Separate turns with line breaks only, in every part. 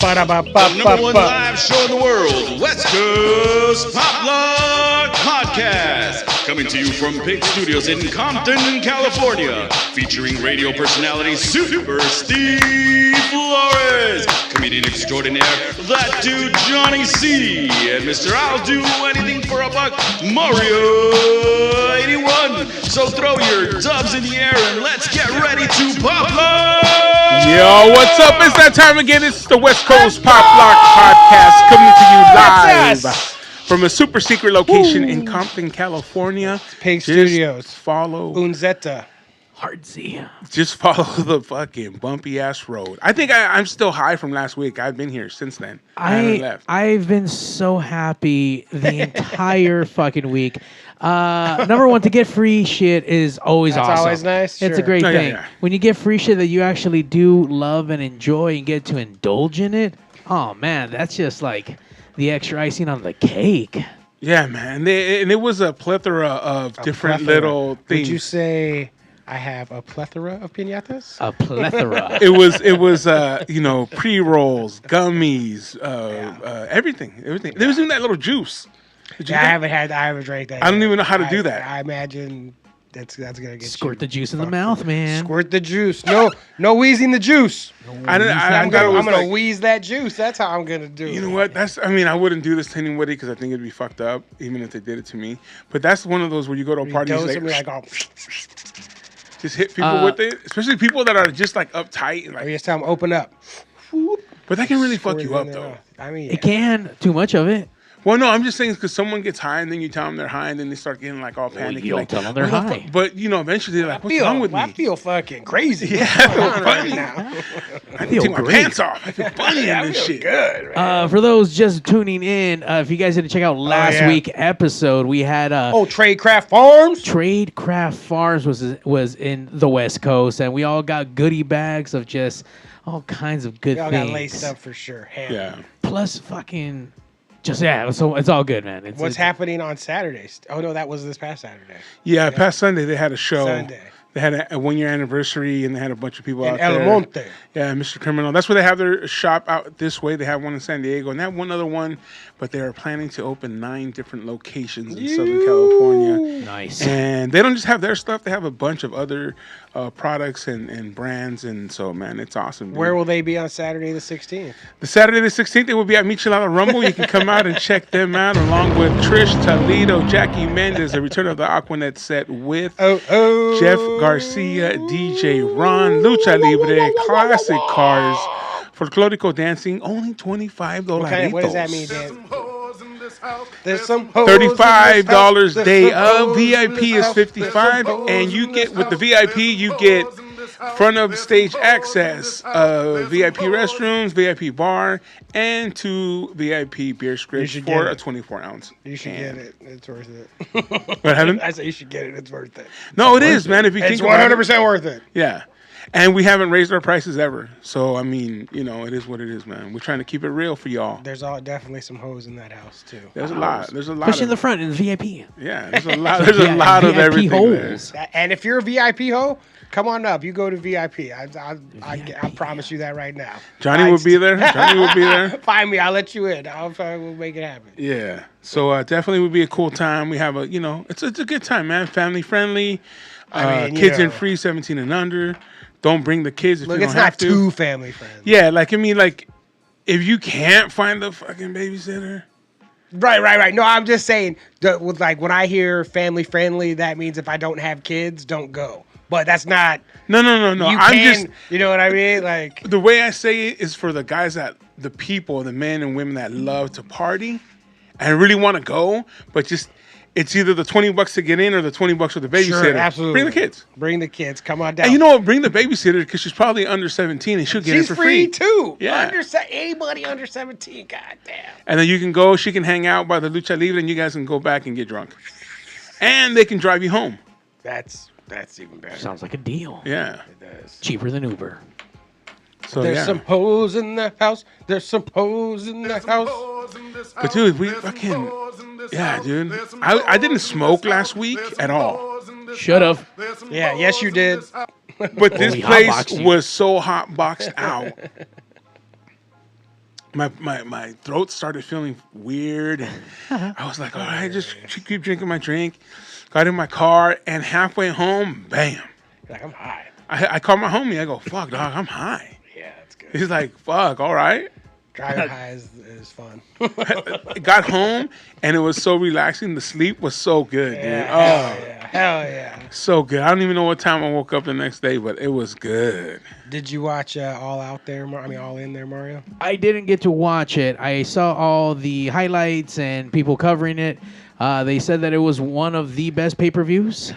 The number one live show in the world, West Coast Pop Lock Podcast. Coming to you from Pig Studios in Compton, California. Featuring radio personality Super Steve Flores. Comedian extraordinaire, that dude Johnny C. And Mr. I'll Do Anything for a Buck, Mario 81. So throw your dubs in the air and let's get ready to pop lock.
Yo, what's up? It's that time again. It's the West Coast Pop Lock Podcast coming to you live from a super secret location in Compton, California.
Pig Studios.
Follow
Unzetta.
Hardsy.
Just follow the fucking bumpy ass road. I think I'm still high from last week. I've been here since then. I haven't left.
I've been so happy the entire fucking week. Number one, to get free shit is always awesome.
That's always nice.
It's
sure.
a great thing.
Yeah.
When you get free shit that you actually do love and enjoy and get to indulge in it, oh man, that's just like the extra icing on the cake.
Yeah, man. And it was a plethora of different little things.
Would you say I have a plethora of piñatas?
A plethora.
It was pre-rolls, gummies, everything. There was even that little juice.
I haven't drank that.
I don't even know how to do that.
I imagine that's gonna get
Squirt the juice in the mouth, man.
Squirt the juice. No wheezing the juice. I'm gonna wheeze that juice. That's how I'm gonna do it.
You know what? I wouldn't do this to anybody because I think it'd be fucked up, even if they did it to me. But that's one of those where you go to a party and just hit people with it, especially people that are just like uptight and like.
Or you just tell them open up.
But that can really fuck you up, though.
I mean,
It can. Too much of it.
Well, no, I'm just saying because someone gets high and then you tell them they're high and then they start getting like all panicky.
You don't
like,
tell them they're high.
But eventually they're like, "What's wrong with me?"
I feel fucking crazy.
Yeah, I feel funny
now.
I feel take my pants off. I feel funny in this shit.
Good. Man.
For those just tuning in, if you guys didn't check out last week's episode, we had
Tradecraft Farms.
Tradecraft Farms was in the West Coast, and we all got goodie bags of just all kinds of good
We all
things.
got laced up for sure.
Yeah.
Plus, fucking, so it's all good, man.
What's happening on Saturdays? Oh no, that was this past Saturday.
Yeah, past Sunday they had a show.
Sunday.
They had a 1 year anniversary, and they had a bunch of people out
El
there.
Monte.
Yeah, Mr. Criminal. That's where they have their shop out this way. They have one in San Diego, and they have one other one, but they are planning to open 9 different locations in Southern California.
Nice.
And they don't just have their stuff; they have a bunch of other products and brands, and so man, it's awesome. Dude.
Where will they be on Saturday the 16th?
The Saturday the 16th, they will be at Michelada Rumble. You can come out and check them out, along with Trish Toledo, Jackie Mendez, the Return of the Aquanet set with Jeff Garcia, DJ Ron, Lucha Libre, Classic Cars, Folklorico Dancing, only $25.
What does that mean, Dan? There's some
$35 day of. VIP is $55, and you get with the VIP you get front of stage access, VIP restrooms, VIP bar, and 2 VIP beer scripts for a 24-ounce.
You should get it. It's worth it.
What happened?
I said you should get it. It's worth it.
No, it is, man. If you
It's
think about
100% worth it.
Yeah. And we haven't raised our prices ever. So, I mean, it is what it is, man. We're trying to keep it real for y'all.
There's definitely some hoes in that house, too.
There's a lot.
Especially in the front in the VIP.
Yeah, there's a lot. There's a lot of everything
holes.
there.
And if you're a VIP hoe, come on up. You go to VIP. I promise you that right now.
Johnny will be there. Johnny will be there.
Find me. I'll let you in. We'll make it happen.
Yeah. So definitely would be a cool time. We have it's a good time, man. Family friendly. Kids in free, 17 and under. Don't bring the kids if you don't have to.
It's not too family friendly.
Yeah, if you can't find the fucking babysitter.
Right. No, I'm just saying, when I hear family friendly, that means if I don't have kids, don't go. But that's not.
No.
You know what I mean? Like,
the way I say it is for the guys the men and women that love to party and really want to go, but just. It's either the $20 to get in or the $20 for the babysitter.
Sure, absolutely.
Bring the kids.
Come on down.
And you know what? Bring the babysitter because she's probably under 17 and she'll get it for free.
She's free too.
Yeah.
Anybody under 17, goddamn.
And then you can go. She can hang out by the Lucha Libre, and you guys can go back and get drunk. And they can drive you home.
That's even better.
Sounds like a deal.
Yeah.
It does.
Cheaper than Uber.
So
There's some hoes in the house. There's some hoes in the house.
But dude, we fucking dude. I didn't smoke last week at all.
Should have.
Yeah, yes you did.
But this place was so hot boxed out my throat started feeling weird. And I was like, all right, just keep drinking my drink. Got in my car, and halfway home, bam.
Like, I'm high.
I called my homie. I go, fuck, dog, I'm high.
Yeah, that's good.
He's like, fuck, all right.
Driving high is fun.
Got home, and it was so relaxing. The sleep was so good, dude.
Yeah, hell yeah.
So good. I don't even know what time I woke up the next day, but it was good.
Did you watch All Out there? All in there, Mario?
I didn't get to watch it. I saw all the highlights and people covering it. They said that it was one of the best pay-per-views.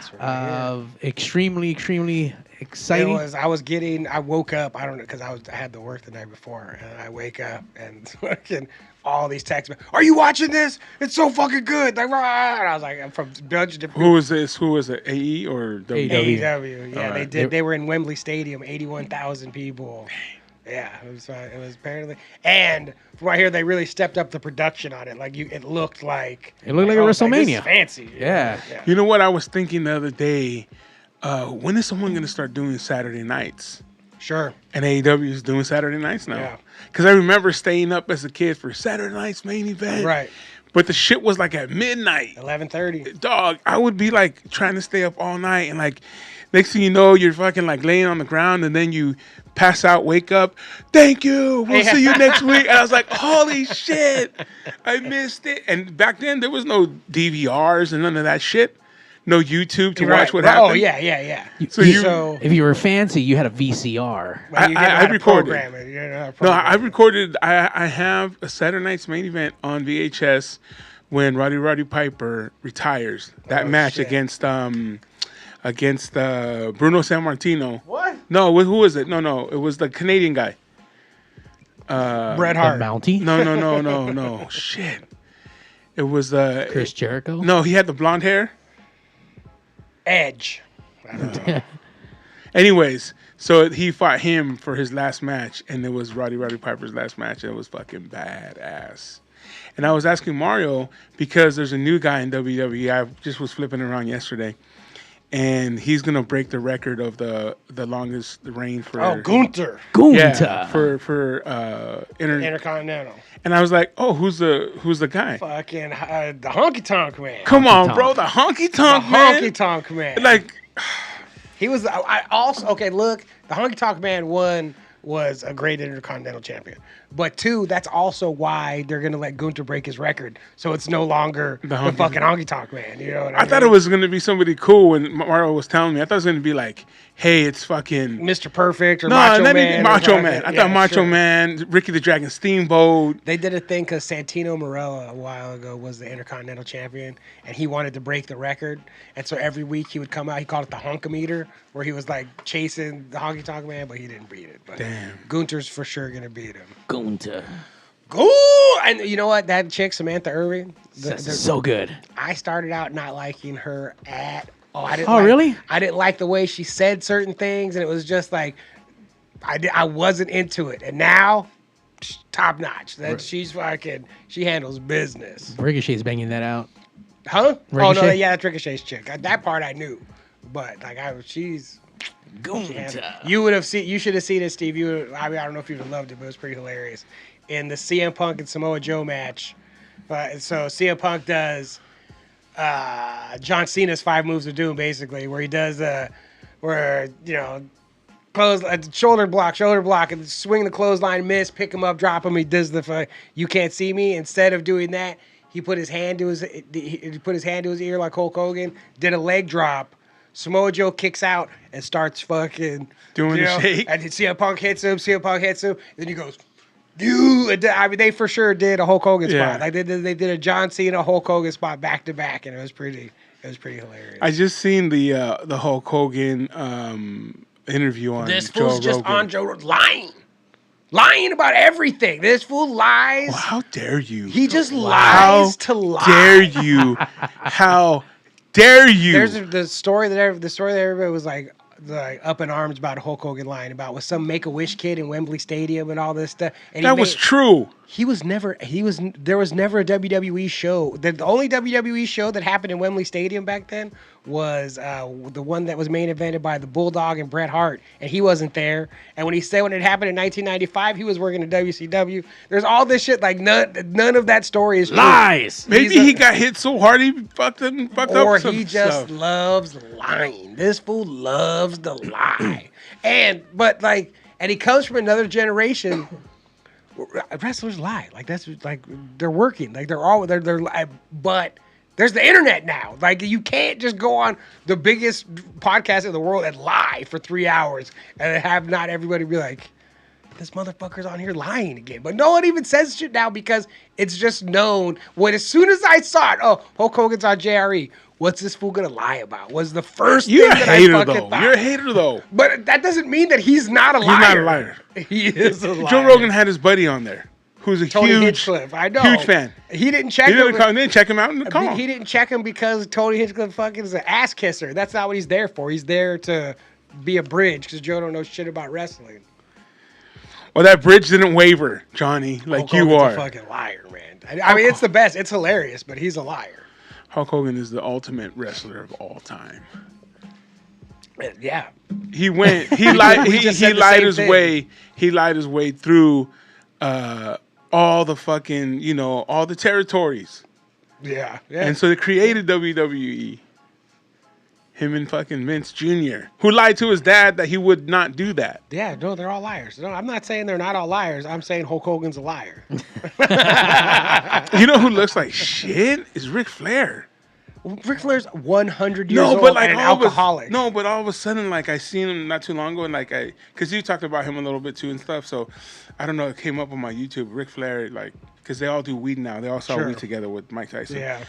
Extremely, extremely exciting.
I woke up, I don't know, because I had to work the night before, and I wake up and fucking all these texts. Are you watching this? It's so fucking good. Like, rah! And I was like, I'm from a bunch of different.
Who was this? Who was it? AE or WWE?
AEW. Yeah, they did. They were in Wembley Stadium, 81,000 people. Yeah, it was apparently, and from what I hear, they really stepped up the production on it. Like it looked like
a WrestleMania.
Like, this is fancy.
Yeah.
You know what I was thinking the other day? When is someone going to start doing Saturday nights?
Sure.
And AEW is doing Saturday nights now.
Yeah.
Because I remember staying up as a kid for Saturday night's main event.
Right.
But the shit was like at midnight.
11:30.
Dog, I would be like trying to stay up all night, and like next thing you know, you're fucking like laying on the ground, and then you pass out, wake up. Thank you. We'll see you next week. And I was like, holy shit, I missed it. And back then there was no DVRs and none of that shit. No YouTube to watch what happened.
Oh yeah.
So
if you were fancy, you had a VCR.
I recorded. I
recorded.
recorded. I have a Saturday night's main event on VHS when Roddy Piper retires. That match
shit.
against Bruno Sammartino.
What?
No, who was it? No, it was the Canadian guy.
Bret Hart.
The Mountie?
No. Shit. It was
Chris Jericho?
No, he had the blonde hair.
Edge. I don't know.
Anyways, so he fought him for his last match, and it was Roddy Piper's last match, and it was fucking badass. And I was asking Mario because there's a new guy in WWE. I just was flipping around yesterday, and he's gonna break the record of the longest reign for.
Gunther.
Yeah, for
Intercontinental.
And I was like, oh, who's the guy?
Fucking the Honky Tonk Man.
Come on, bro, the Honky Tonk Man.
Honky Tonk Man.
Like,
he was. I also look, the Honky Tonk Man was a great Intercontinental champion. But two, that's also why they're gonna let Gunther break his record, so it's no longer the fucking Honky Tonk Man. You know what I mean?
thought it was gonna be somebody cool when Mario was telling me. I thought it was gonna be like, hey, it's fucking
Mr. Perfect or Macho Man.
Macho Man. I thought Macho Man, Ricky the Dragon Steamboat.
They did a thing because Santino Marella a while ago was the Intercontinental champion, and he wanted to break the record. And so every week he would come out. He called it the Honkometer, where he was like chasing the Honky Tonk Man, but he didn't beat it. But
damn,
Gunther's for sure gonna beat him.
Gunter.
And you know what? That chick, Samantha Irving,
so good.
I started out not liking her at all.
Really?
I didn't like the way she said certain things, and it was just like I wasn't into it. And now, top notch. She's fucking. She handles business.
Ricochet's banging that out.
Huh?
Ricochet?
Oh no, yeah, that's Ricochet's chick. That part I knew, but like she's. You should have seen it, Steve. I don't know if you'd have loved it, but it was pretty hilarious. In the CM Punk and Samoa Joe match, so CM Punk does John Cena's 5 moves of doom, basically, where he does close shoulder block, and swing the clothesline, miss, pick him up, drop him. He does the you can't see me. Instead of doing that, he put his hand to his ear like Hulk Hogan, did a leg drop. Samoa Joe kicks out and starts fucking
doing the shake.
And CM Punk hits him. Then he goes, they for sure did a Hulk Hogan spot. Like they did a John Cena Hulk Hogan spot back to back, and it was pretty hilarious.
I just seen the Hulk Hogan interview on
this
Joe
fool's just
Rogan.
on Joe Rogan, lying about everything. This fool lies.
Well, how dare you?
He just lies to lie.
Dare you? How dare you?
There's the story that everybody was like, up in arms about Hulk Hogan lying about with some Make-A-Wish kid in Wembley Stadium and all this stuff. And
that was true.
There was never a WWE show. The only WWE show that happened in Wembley Stadium back then was the one that was main evented by the Bulldog and Bret Hart, and he wasn't there. And when he said when it happened in 1995, he was working at WCW. There's all this shit like none of that story is true.
Lies.
Maybe he got hit so hard he fucked up.
Or he just loves lying. This fool loves to lie. And he comes from another generation. Wrestlers lie. Like that's like they're working. Like but there's the internet now. Like you can't just go on the biggest podcast in the world and lie for 3 hours and have not everybody be like, this motherfucker's on here lying again. But no one even says shit now because it's just known. When as soon as I saw it, oh, Hulk Hogan's on JRE. What's this fool gonna lie about? Was the first thing that I fucking thought.
You're a hater though.
But that doesn't mean that he's not a liar.
He's not a liar.
He is a liar.
Joe Rogan had his buddy on there, who's a
Tony
huge
Hinchcliffe. I know.
Huge fan.
He didn't check him.
They didn't check him out in the call.
He didn't check him because Tony Hinchcliffe fucking is an ass kisser. That's not what he's there for. He's there to be a bridge because Joe don't know shit about wrestling.
Well, that bridge didn't waver, Johnny, like you are.
A fucking liar, man. I mean, it's the best. It's hilarious, but he's a liar.
Hulk Hogan is the ultimate wrestler of all time.
Yeah.
He went. He lied. he lied his way. He lied his way through all the fucking, all the territories.
Yeah.
And so they created WWE. Him and fucking Vince Jr., who lied to his dad that he would not do that.
Yeah, no, they're all liars. No, I'm not saying they're not all liars. I'm saying Hulk Hogan's a liar.
You know who looks like shit? Is Ric Flair.
Ric Flair's 100 years old and an alcoholic.
But all of a sudden, like, I seen him not too long ago, and like, because you talked about him a little bit too and stuff, so I don't know, it came up on my YouTube. Ric Flair, like, because they all do weed now. They all saw weed together with Mike Tyson.
Yeah.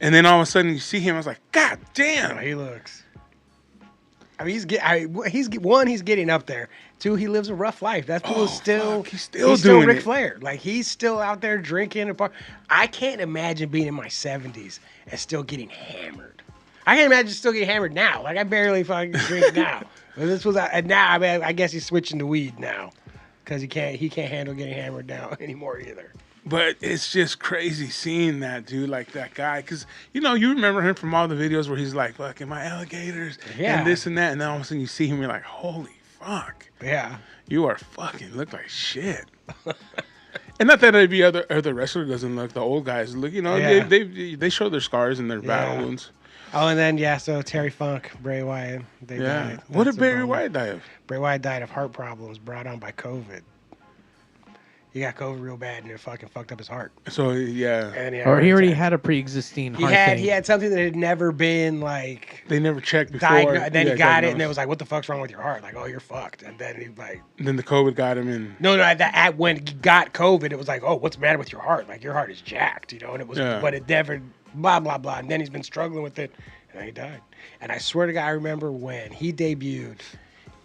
And then all of a sudden, you see him, I was like, God damn.
Oh, he looks. I mean, he's getting up there. 2, he lives a rough life. That fool is still, he's still Ric Flair. Like, he's still out there drinking. I can't imagine being in my 70s and still getting hammered. I can't imagine still getting hammered now. Like, I barely fucking drink now. But this was now. I mean, I guess he's switching to weed now because he can't handle getting hammered now anymore either.
But it's just crazy seeing that dude, like that guy, because you remember him from all the videos where he's like, "Fucking my alligators," and this and that, and then all of a sudden you see him, you're like, "Holy fuck!"
Yeah,
you are fucking look like shit. And not that every other wrestler doesn't look. The old guys look, they show their scars and their battle wounds.
Oh, and then so Terry Funk, Bray Wyatt, they died.
What did Bray Wyatt die of?
Bray Wyatt died of heart problems brought on by COVID. He got COVID real bad and it fucking fucked up his heart.
So yeah,
and
he already had a pre-existing heart thing.
He had something that had never been like.
They never checked before.
And then he got it, and it was like, "What the fuck's wrong with your heart?" Like, "Oh, you're fucked." And then he like.
And then the COVID got him in.
No. When he got COVID, it was like, "Oh, what's the matter with your heart? Like, your heart is jacked," And it was, but it never, blah blah blah. And then he's been struggling with it, and then he died. And I swear to God, I remember when he debuted.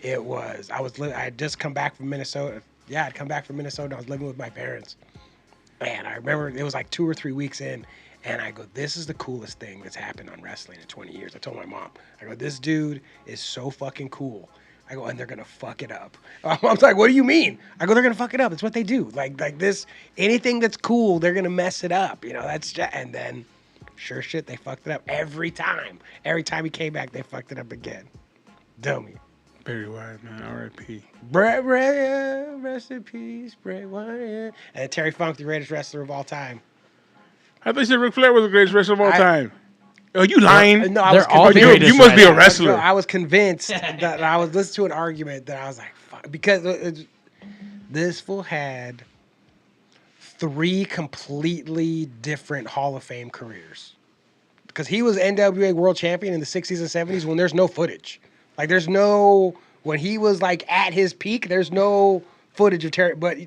It was I had just come back from Minnesota. Yeah, I'd come back from Minnesota. I was living with my parents. And I remember it was like 2 or 3 weeks in. And I go, this is the coolest thing that's happened on wrestling in 20 years. I told my mom, I go, this dude is so fucking cool. I go, and they're going to fuck it up. My mom's like, what do you mean? I go, they're going to fuck it up. It's what they do. Like this, anything that's cool, they're going to mess it up. And then, sure shit, they fucked it up every time. Every time he came back, they fucked it up again. Dummy.
Barry Wyatt, man, R.I.P.
Bray, rest in peace, Bray Wyatt. And Terry Funk, the greatest wrestler of all time.
I thought you said Ric Flair was the greatest wrestler of all time. Oh, you lying?
No, I was
convinced. You must be a wrestler.
I was convinced that I was listening to an argument that I was like, fuck, because this fool had 3 completely different Hall of Fame careers. Because he was NWA World Champion in the 60s and 70s when there's no footage. Like, when he was, like, at his peak, there's no footage of Terry. But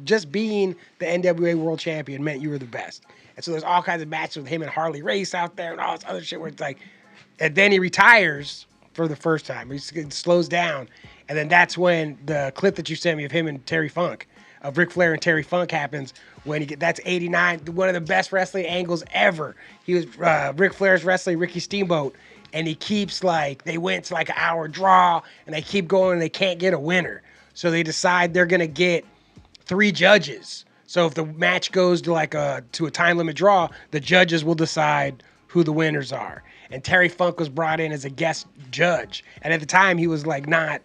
just being the NWA World Champion meant you were the best. And so there's all kinds of matches with him and Harley Race out there and all this other shit where it's like, and then he retires for the first time. He slows down. And then that's when the clip that you sent me of him and Terry Funk, of Ric Flair and Terry Funk happens when that's 89, one of the best wrestling angles ever. He was, Ric Flair's wrestling Ricky Steamboat. and he keeps like, they went to like an hour draw, and they keep going, and they can't get a winner. So they decide they're gonna get 3 judges. So if the match goes to like to a time limit draw, the judges will decide who the winners are. And Terry Funk was brought in as a guest judge, and at the time he was like not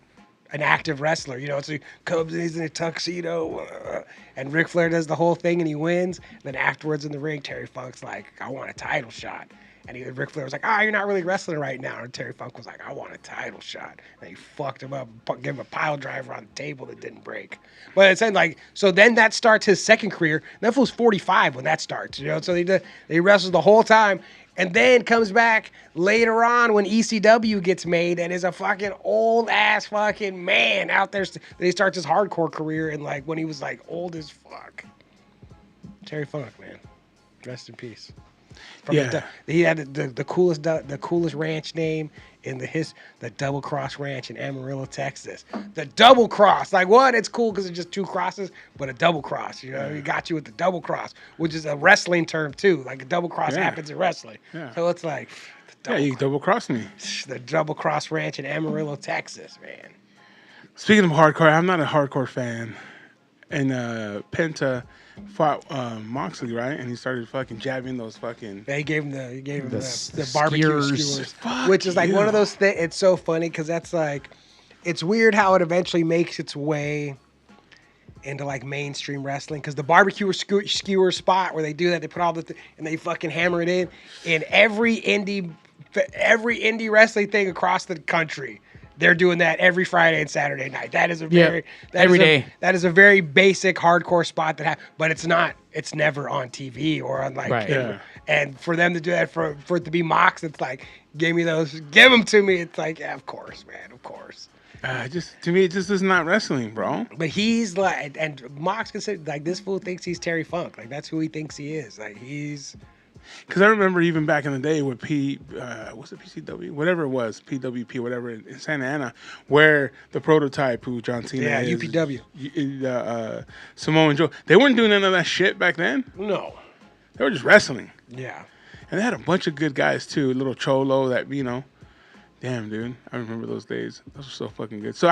an active wrestler, you know. So he comes in, he's in a tuxedo, and Ric Flair does the whole thing, and he wins. Then afterwards in the ring, Terry Funk's like, I want a title shot. And Ric Flair was like, you're not really wrestling right now. And Terry Funk was like, I want a title shot. And he fucked him up, gave him a pile driver on the table that didn't break. But it said like, so then that starts his second career. That fool's 45 when that starts, you know. So he wrestles the whole time. And then comes back later on when ECW gets made and is a fucking old ass fucking man out there. Then he starts his hardcore career and like when he was like old as fuck. Terry Funk, man, rest in peace. He had the coolest ranch name in the Double Cross Ranch in Amarillo, Texas. The Double Cross, like what? It's cool because it's just 2 crosses, but a double cross. You know, he got you with the double cross, which is a wrestling term too. Like a double cross happens in wrestling. Yeah. So it's like,
you double crossed me.
The Double Cross Ranch in Amarillo, Texas, man.
Speaking of hardcore, I'm not a hardcore fan, and Penta fought Moxley, right? And he started fucking jabbing those fucking.
Yeah, he gave him the barbecue skewers, which is like one of those things. It's so funny because that's like, it's weird how it eventually makes its way into like mainstream wrestling because the barbecue skewer spot where they do that, they put all and they fucking hammer it in every indie wrestling thing across the country. They're doing that every Friday and Saturday night. That is a very
every day.
That is a very basic hardcore spot but it's not. It's never on TV or on like.
Right.
Yeah. And for them to do that for it to be Mox, it's like give them to me. It's like of course, man, of course.
To me, it just is not wrestling, bro.
But he's like, and Mox considered like this fool thinks he's Terry Funk. Like that's who he thinks he is. Like he's.
Because I remember even back in the day with what's it, PCW? Whatever it was, PWP, whatever, in Santa Ana, where the prototype who John Cena is.
UPW.
Samoa Joe. They weren't doing none of that shit back then.
No.
They were just wrestling.
Yeah.
And they had a bunch of good guys, too. Little Cholo that, you know. Damn, dude. I remember those days. Those were so fucking good. So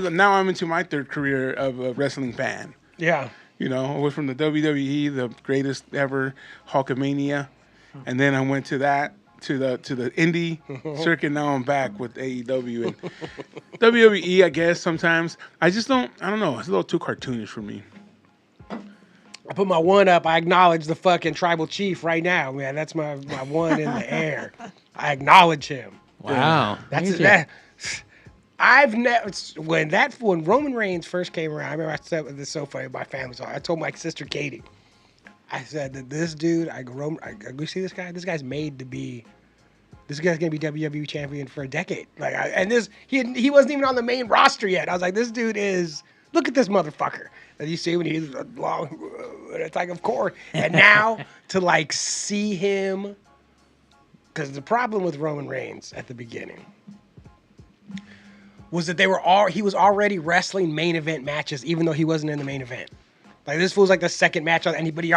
now I'm into my 3rd career of a wrestling fan.
Yeah.
You know, I went from the WWE, the greatest ever, Hulkamania. And then I went to the indie circuit. Now I'm back with AEW and WWE. I guess sometimes I don't know. It's a little too cartoonish for me.
I put my 1 up. I acknowledge the fucking tribal chief right now, man. That's my 1 in the air. I acknowledge him.
Wow,
that's that. I've never when Roman Reigns first came around. I remember I said this is so funny. My family's all. I told my sister Katie. I said that this dude, I go see this guy. This guy's made to be. This guy's gonna be WWE champion for a decade. Like, he wasn't even on the main roster yet. I was like, this dude is. Look at this motherfucker. And you see when he's long. It's like, of course. And now to like see him, because the problem with Roman Reigns at the beginning was that he was already wrestling main event matches, even though he wasn't in the main event. Like this feels like the second match on anybody,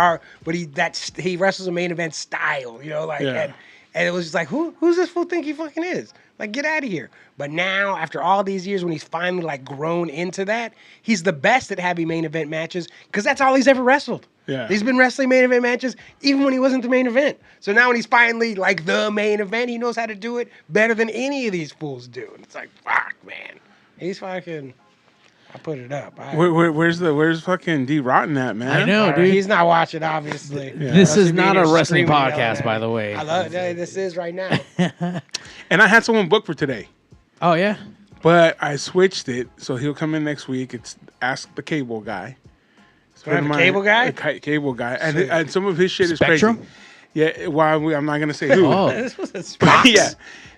but he wrestles a main event style, you know, like and it was just like who's this fool think he fucking is? Like get out of here. But now after all these years, when he's finally like grown into that, he's the best at having main event matches because that's all he's ever wrestled.
Yeah,
he's been wrestling main event matches even when he wasn't the main event. So now when he's finally like the main event, he knows how to do it better than any of these fools do. And it's like fuck, man, he's fucking. I put it up.
Where's fucking D Rotten at, man?
I know, dude.
He's not watching, obviously.
Yeah. This is not a wrestling podcast, by the way.
I love it. This is right now.
And I had someone booked for today.
Oh yeah.
But I switched it, so he'll come in next week. It's Ask the Cable Guy.
Cable guy?
Cable guy, and some of his shit
Spectrum?
is crazy. Yeah, well, I'm not gonna say who.
Oh,
this was a spot.
Yeah.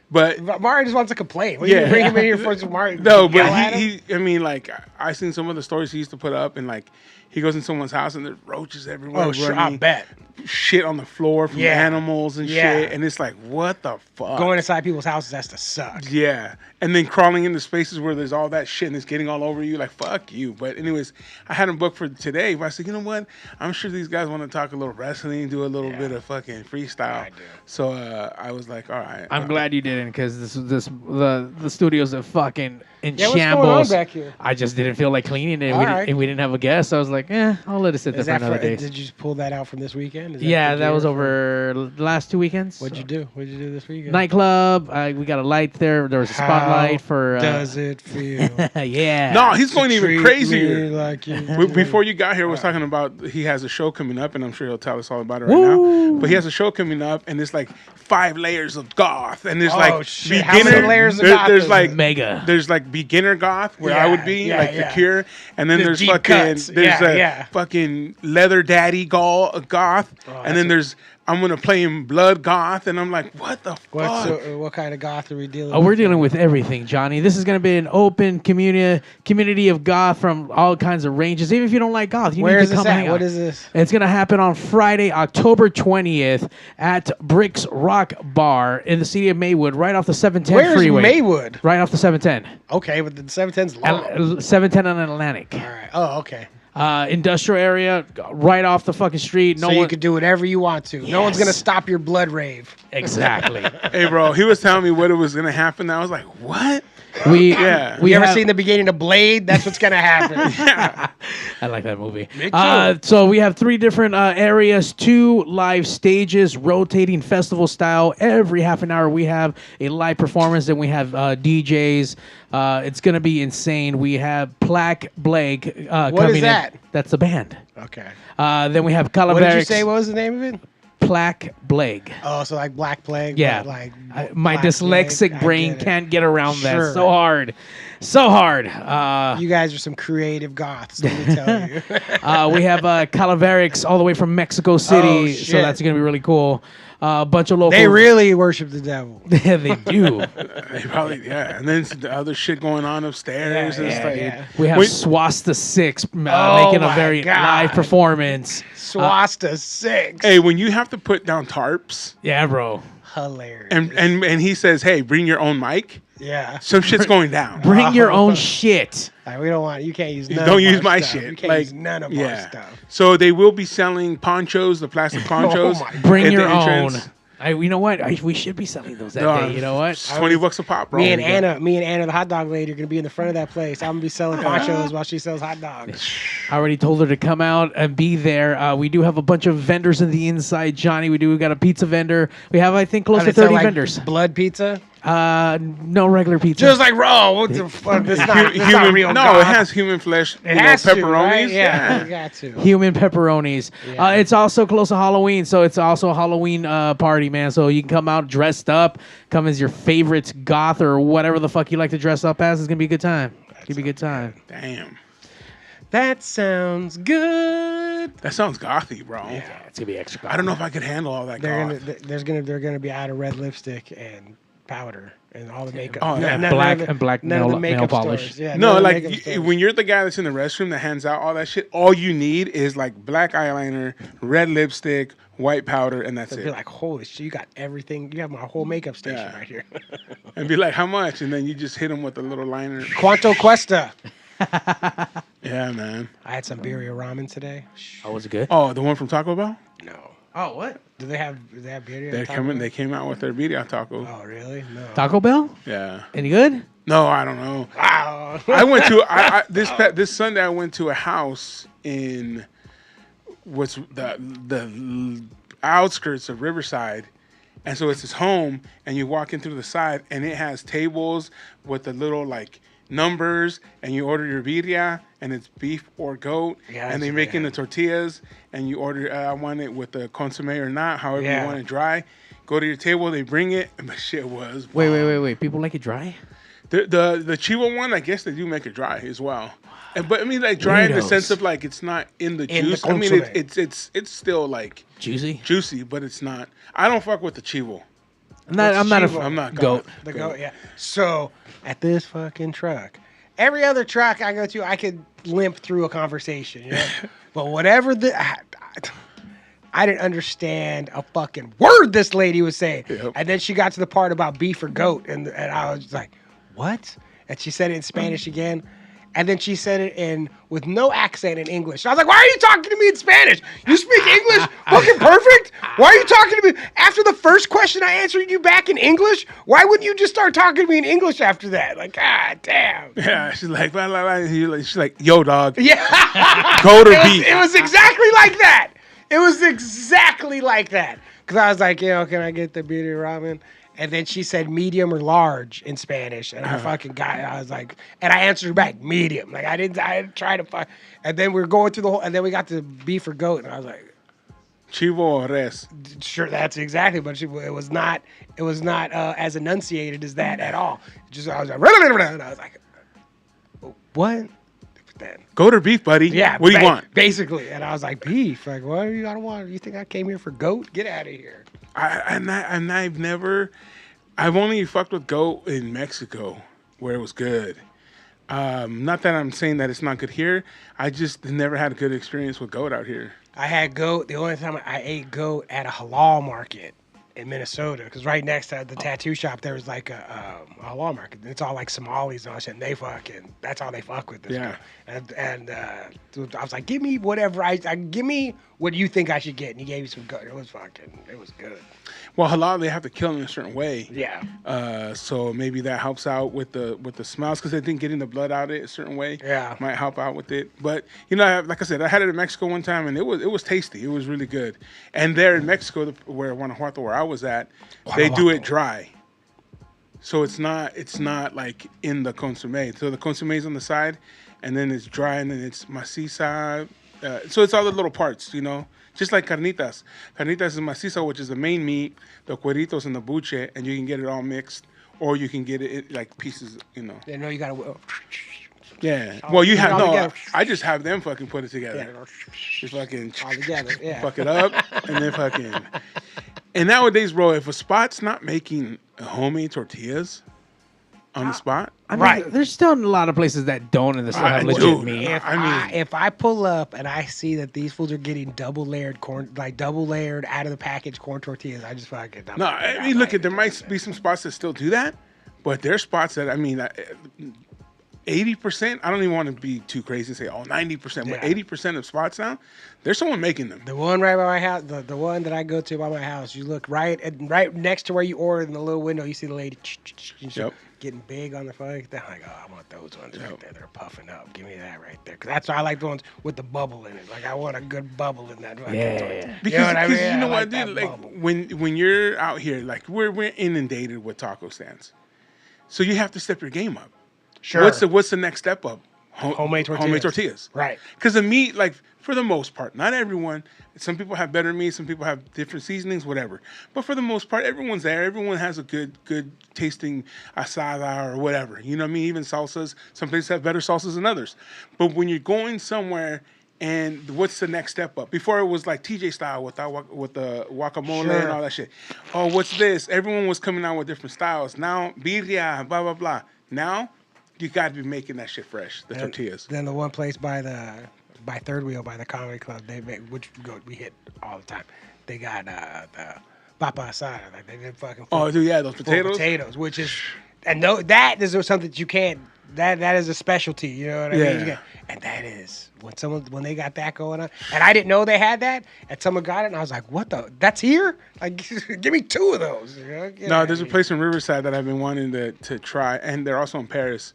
But
Mario just wants to complain. What, you bring him in here for some Mario?
No, but he I mean, like, I seen some of the stories he used to put up, and like, he goes in someone's house and there's roaches everywhere.
Oh, sure, I bet.
Shit on the floor from animals and shit, and it's like, what the fuck?
Going inside people's houses has to suck.
Yeah, and then crawling into spaces where there's all that shit and it's getting all over you, like, fuck you. But anyways, I had him booked for today, but I said, you know what? I'm sure these guys want to talk a little wrestling, do a little bit of fucking freestyle.
I do.
So I was like, all right.
I'm glad you did didn't, because the studio's a fucking in
Yeah, what's
shambles.
going on back here?
I just didn't feel like cleaning it.
All right.
And we didn't have a guest. So I was like, I'll let it sit there for another day.
Did you just pull that out from this weekend?
That was over the last 2 weekends.
What'd you do? What'd you do this weekend?
Nightclub. We got a light there. There was a spotlight for.
Does it feel?
Yeah.
No, he's going even crazier.
Like you
Before you got here, I was talking about he has a show coming up, and I'm sure he'll tell us all about it right now. But he has a show coming up, and it's like 5 layers of goth, and there's
shit. How many layers of goth?
There's like
mega.
There's like beginner goth where I would be, like The Cure, and then there's
deep
fucking
cuts.
fucking leather daddy goth, and then there's I'm gonna play him blood goth, and I'm like, what the fuck?
What kind of goth are we dealing with?
We're dealing with everything, Johnny. This is going to be an open community of goth from all kinds of ranges. Even if you don't like goth, you need to come hang out.
What is this?
It's going to happen on Friday, October 20th at Bricks Rock Bar in the city of Maywood, right off the 710 freeway.
Where's Maywood?
Right off the 710.
Okay, but the 710's long.
710 on Atlantic.
All right. Oh, okay.
Industrial area, right off the fucking street.
You could do whatever you want to.
Yes.
No one's gonna stop your blood rave.
Exactly.
Hey, bro, he was telling me what it was gonna happen. I was like, what?
We
You ever seen the beginning of Blade? That's what's gonna happen.
I like that movie.
Me too.
So we have 3 different areas, 2 live stages, rotating festival style. Every half an hour we have a live performance, and we have DJs. It's gonna be insane. We have Plaque Blake coming
What is that?
in. That's the band.
Okay.
Then we have Calaveras.
What did you say? What was the name of it?
Plaque Blake.
Oh, so like Black Plague.
Yeah,
but
my
Black
dyslexic
Plague.
brain can't get around that.
Sure.
So hard.
You guys are some creative goths, let me tell you.
We have Calaveras all the way from Mexico City,
Oh,
so
shit.
that's gonna be really cool. A bunch of local.
They really worship the devil.
Yeah, they do.
They probably, and then the other shit going on upstairs.
We have Swasta 6 making a
my
very
God.
live performance.
Swasta 6.
Hey, when you have to put down tarps,
Yeah, bro.
Hilarious.
and he says, hey, bring your own mic.
Yeah.
Some shit's going down.
Bring your own shit.
Like, we don't want. You can't use. None
Don't
of
use
our
my
stuff.
shit.
You can't use none of our stuff.
So they will be selling ponchos, the plastic ponchos.
my God.
Bring
at the
your own.
entrance.
You know what? We should be selling those that day. You know what?
It's $20 a pop, bro.
Me and Anna, the hot dog lady, are gonna be in the front of that place. I'm gonna be selling ponchos while she sells hot dogs.
I already told her to come out and be there. We do have a bunch of vendors in the inside, Johnny. We got a pizza vendor. We have, I think, close to 30 vendors.
Blood pizza.
No regular pizza.
Just like raw. What the fuck? It's not real.
No,
God.
it has human flesh.
It has to,
pepperonis.
right? Yeah, you got to.
Human pepperonis.
Yeah.
It's also close to Halloween, so it's also a Halloween party, man. So you can come out dressed up, come as your favorite goth or whatever the fuck you like to dress up as. It's gonna be a good time. It's gonna be a good time.
Damn.
That sounds good.
That sounds gothy, bro.
Yeah, it's gonna be extra goth.
I don't know if I could handle all that
They're gonna be out of red lipstick and powder and all the makeup.
Oh, yeah.
Black
none of the
nail
makeup
polish.
stores. Yeah,
No,
none of the
like
makeup stores.
when you're the guy that's in the restroom that hands out all that shit, all you need is like black eyeliner, red lipstick, white powder, and that's
They'd
it.
be like, holy shit, you got everything. You have my whole makeup station
Yeah.
right here.
And be like, how much? And then you just hit them with a little liner.
Quanto Cuesta.
Yeah, man.
I had some birria ramen today.
Oh, was it good?
Oh, the one from Taco Bell?
No.
Oh, what?
Do they have birria?
They're
at Taco
coming.
Bell?
They came out with their birria taco.
Oh, really? No.
Taco Bell?
Yeah.
Any good?
No, I don't know.
Wow.
I went to this Sunday. I went to a house in what's the outskirts of Riverside, and so it's his home. And you walk in through the side, and it has tables with the little like numbers, and you order your birria, and it's beef or goat, and they making the tortillas, and you order. I want it with the consomme or not, however you want it dry. Go to your table, they bring it, and the shit was.
Wait. People like it dry?
The Chivo one, I guess they do make it dry as well. But I mean, like dry in the sense of like it's not in the juice. I mean, it's still like
juicy,
but it's not. I don't fuck with the Chivo.
I'm not
a
goat.
The goat, yeah. So at this fucking truck, every other truck I go to, I could limp through a conversation. You know? But whatever I didn't understand a fucking word this lady was saying.
Yep.
And then she got to the part about beef or goat, and I was like, what? And she said it in Spanish again. And then she said it with no accent in English. And I was like, why are you talking to me in Spanish? You speak English fucking perfect? Why are you talking to me? After the first question I answered you back in English, why wouldn't you just start talking to me in English after that? Like, God damn.
Yeah, she's like, blah, blah, blah. She's like, yo, dog.
Yeah.
Goat or beef?
It was exactly like that. It was exactly like that. Because I was like, can I get the beefy ramen? And then she said medium or large in Spanish. And I fucking got it. I was like, and I answered her back, medium. Like, I didn't try to fuck. And then we were going through the whole, and then we got to beef or goat. And I was like,
Chivo or res?
Sure, that's exactly. But it was not as enunciated as that at all. Just, I was like, and I was like, what? Then,
goat or beef, buddy?
Yeah.
What do you want?
Basically. And I was like, beef. Like, what? I don't want. You think I came here for goat? Get out of here.
I've only fucked with goat in Mexico where it was good. Not that I'm saying that it's not good here. I just never had a good experience with goat out here.
I had goat. The only time I ate goat at a halal market in Minnesota, because right next to the tattoo shop there was like a halal market. It's all like Somalis and all shit, and that's all they fuck with. This
yeah.
And I was like, give me whatever give me what you think I should get, and he gave me some goat. It was good.
Well, halal, they have to kill in a certain way.
Yeah.
So maybe that helps out with the smells, because I think getting the blood out of it a certain way might help out with it. But like I said, I had it in Mexico one time, and it was tasty. It was really good. And there in Mexico, where I was at, they do it dry. So it's not like in the consomme. So the consomme is on the side, and then it's dry, and then it's maciza. So it's all the little parts, just like carnitas. Carnitas is maciza, which is the main meat, the cueritos and the buche, and you can get it all mixed, or you can get it like pieces,
They know you gotta.
Yeah. Well, you have no. I just have them fucking put it together.
Yeah.
Just fucking
all together. Yeah.
Fuck it up, and then fucking. And nowadays, bro, if a spot's not making homemade tortillas on the spot,
I mean, there's still a lot of places that don't, and they still have legit meat.
If I pull up and I see that these fools are getting double layered out of the package corn tortillas, I just fucking.
No, I mean, look, there might be some spots that still do that, but there's spots that 80%, I don't even want to be too crazy and say 90%, but 80% of spots now, there's someone making them.
The one right by my house, the one that I go to by my house, you look right next to where you order in the little window, you see the lady getting big on the phone. I'm like, I want those ones right there. They're puffing up. Give me that right there. Because that's why I like the ones with the bubble in it. Like, I want a good bubble in that.
Because you know what, dude? Like, when you're out here, like, we're inundated with taco stands. So you have to step your game up.
Sure.
What's the next step up?
Homemade tortillas.
Right. Because the meat, like, for the most part, not everyone. Some people have better meat. Some people have different seasonings, whatever. But for the most part, everyone's there. Everyone has a good tasting asada or whatever. You know what I mean? Even salsas. Some places have better salsas than others. But when you're going somewhere, and what's the next step up? Before it was like TJ style with the guacamole and all that shit. Oh, what's this? Everyone was coming out with different styles. Now, birria, blah, blah, blah. Now, you got to be making that shit fresh, the tortillas.
Then the one place by Third Wheel, by the comedy club, we hit all the time. They got the papa asada, like they did fucking.
Oh, dude, yeah, those
potatoes, which is, and that is something that you can't. That is a specialty, you know what I mean? And that is when they got that going on, and I didn't know they had that, and someone got it, and I was like, "What the? That's here? Like, give me 2 of those."
No, there's a place in Riverside that I've been wanting to try, and they're also in Paris.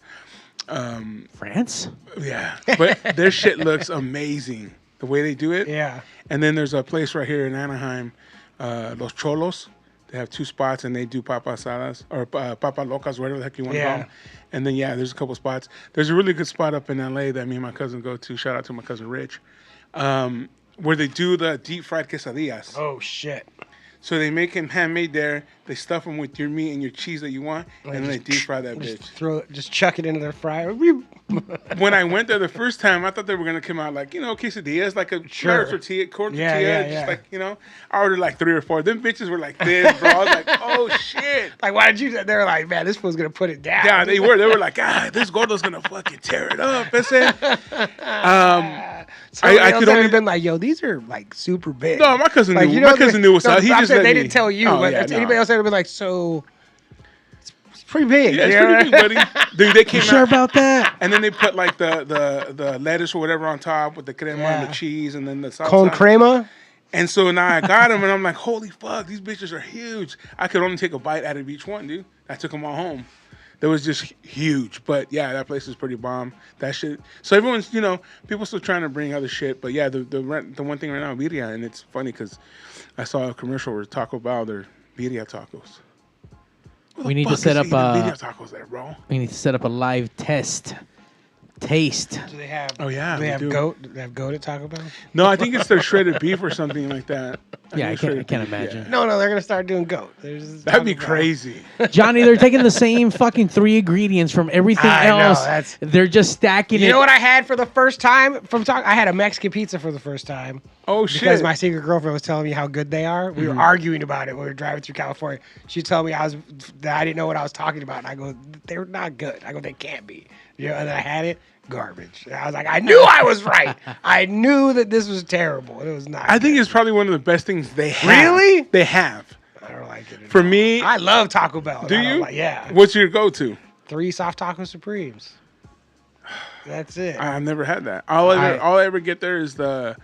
France?
Yeah, but their shit looks amazing the way they do it.
Yeah.
And then there's a place right here in Anaheim, Los Cholos. They have 2 spots, and they do papa asadas or papa locas, whatever the heck you want to call them. And then, there's a couple spots. There's a really good spot up in L.A. that me and my cousin go to. Shout out to my cousin Rich, where they do the deep fried quesadillas.
Oh, shit.
So they make them handmade there. They stuff them with your meat and your cheese that you want, and then they deep fry that bitch.
Just chuck it into their fryer.
When I went there the first time, I thought they were gonna come out like quesadillas, like a tortilla, corn tortilla. Just like I ordered like 3 or 4. Them bitches were like this, bro. I was like, oh shit.
Like, why did you? They were like, man, this fool's gonna put it down.
Yeah, they were. They were like, this gordo's gonna fucking tear it up. That's it.
I could only have been like, yo, these are like super big.
No, my cousin knew. My cousin knew what's up. He just
they didn't tell you. But anybody else would have been like, so It's pretty big.
Yeah, it's pretty big, buddy. Dude, they came
You sure
out,
about that?
and then they put like the lettuce or whatever on top with the crema and the cheese, and then the salsa.
Con crema.
And so now I got them, and I'm like, holy fuck, these bitches are huge. I could only take a bite out of each one, dude. I took them all home. That was just huge. But yeah, that place is pretty bomb. That shit. So everyone's, people still trying to bring other shit. But yeah, the one thing right now, birria, and it's funny because I saw a commercial where Taco Bell, they're birria tacos.
We need to set up
birria tacos there, bro.
We need to set up a live taste.
Do they have?
Oh yeah,
Do they have goat? Do they have goat at Taco Bell?
No, I think it's their shredded beef or something like that.
I can't imagine.
Yeah.
No, they're gonna start doing goat.
That'd be crazy.
Johnny, they're taking the same fucking 3 ingredients from everything else. They're just stacking it.
You know what I had for the first time from Taco? I had a Mexican pizza for the first time.
Oh shit!
Because my secret girlfriend was telling me how good they are. We were arguing about it when we were driving through California. She told me that I didn't know what I was talking about. And I go, they're not good. I go, they can't be. And then I had it. Garbage. I was like, I knew I was right. I knew that this was terrible. It was not.
I think it's probably one of the best things they have.
Really?
They have.
I don't like it.
For me,
I love Taco Bell.
Do you?
Yeah.
What's your go-to?
3 soft taco supremes. That's it.
I've never had that. All I ever get there is the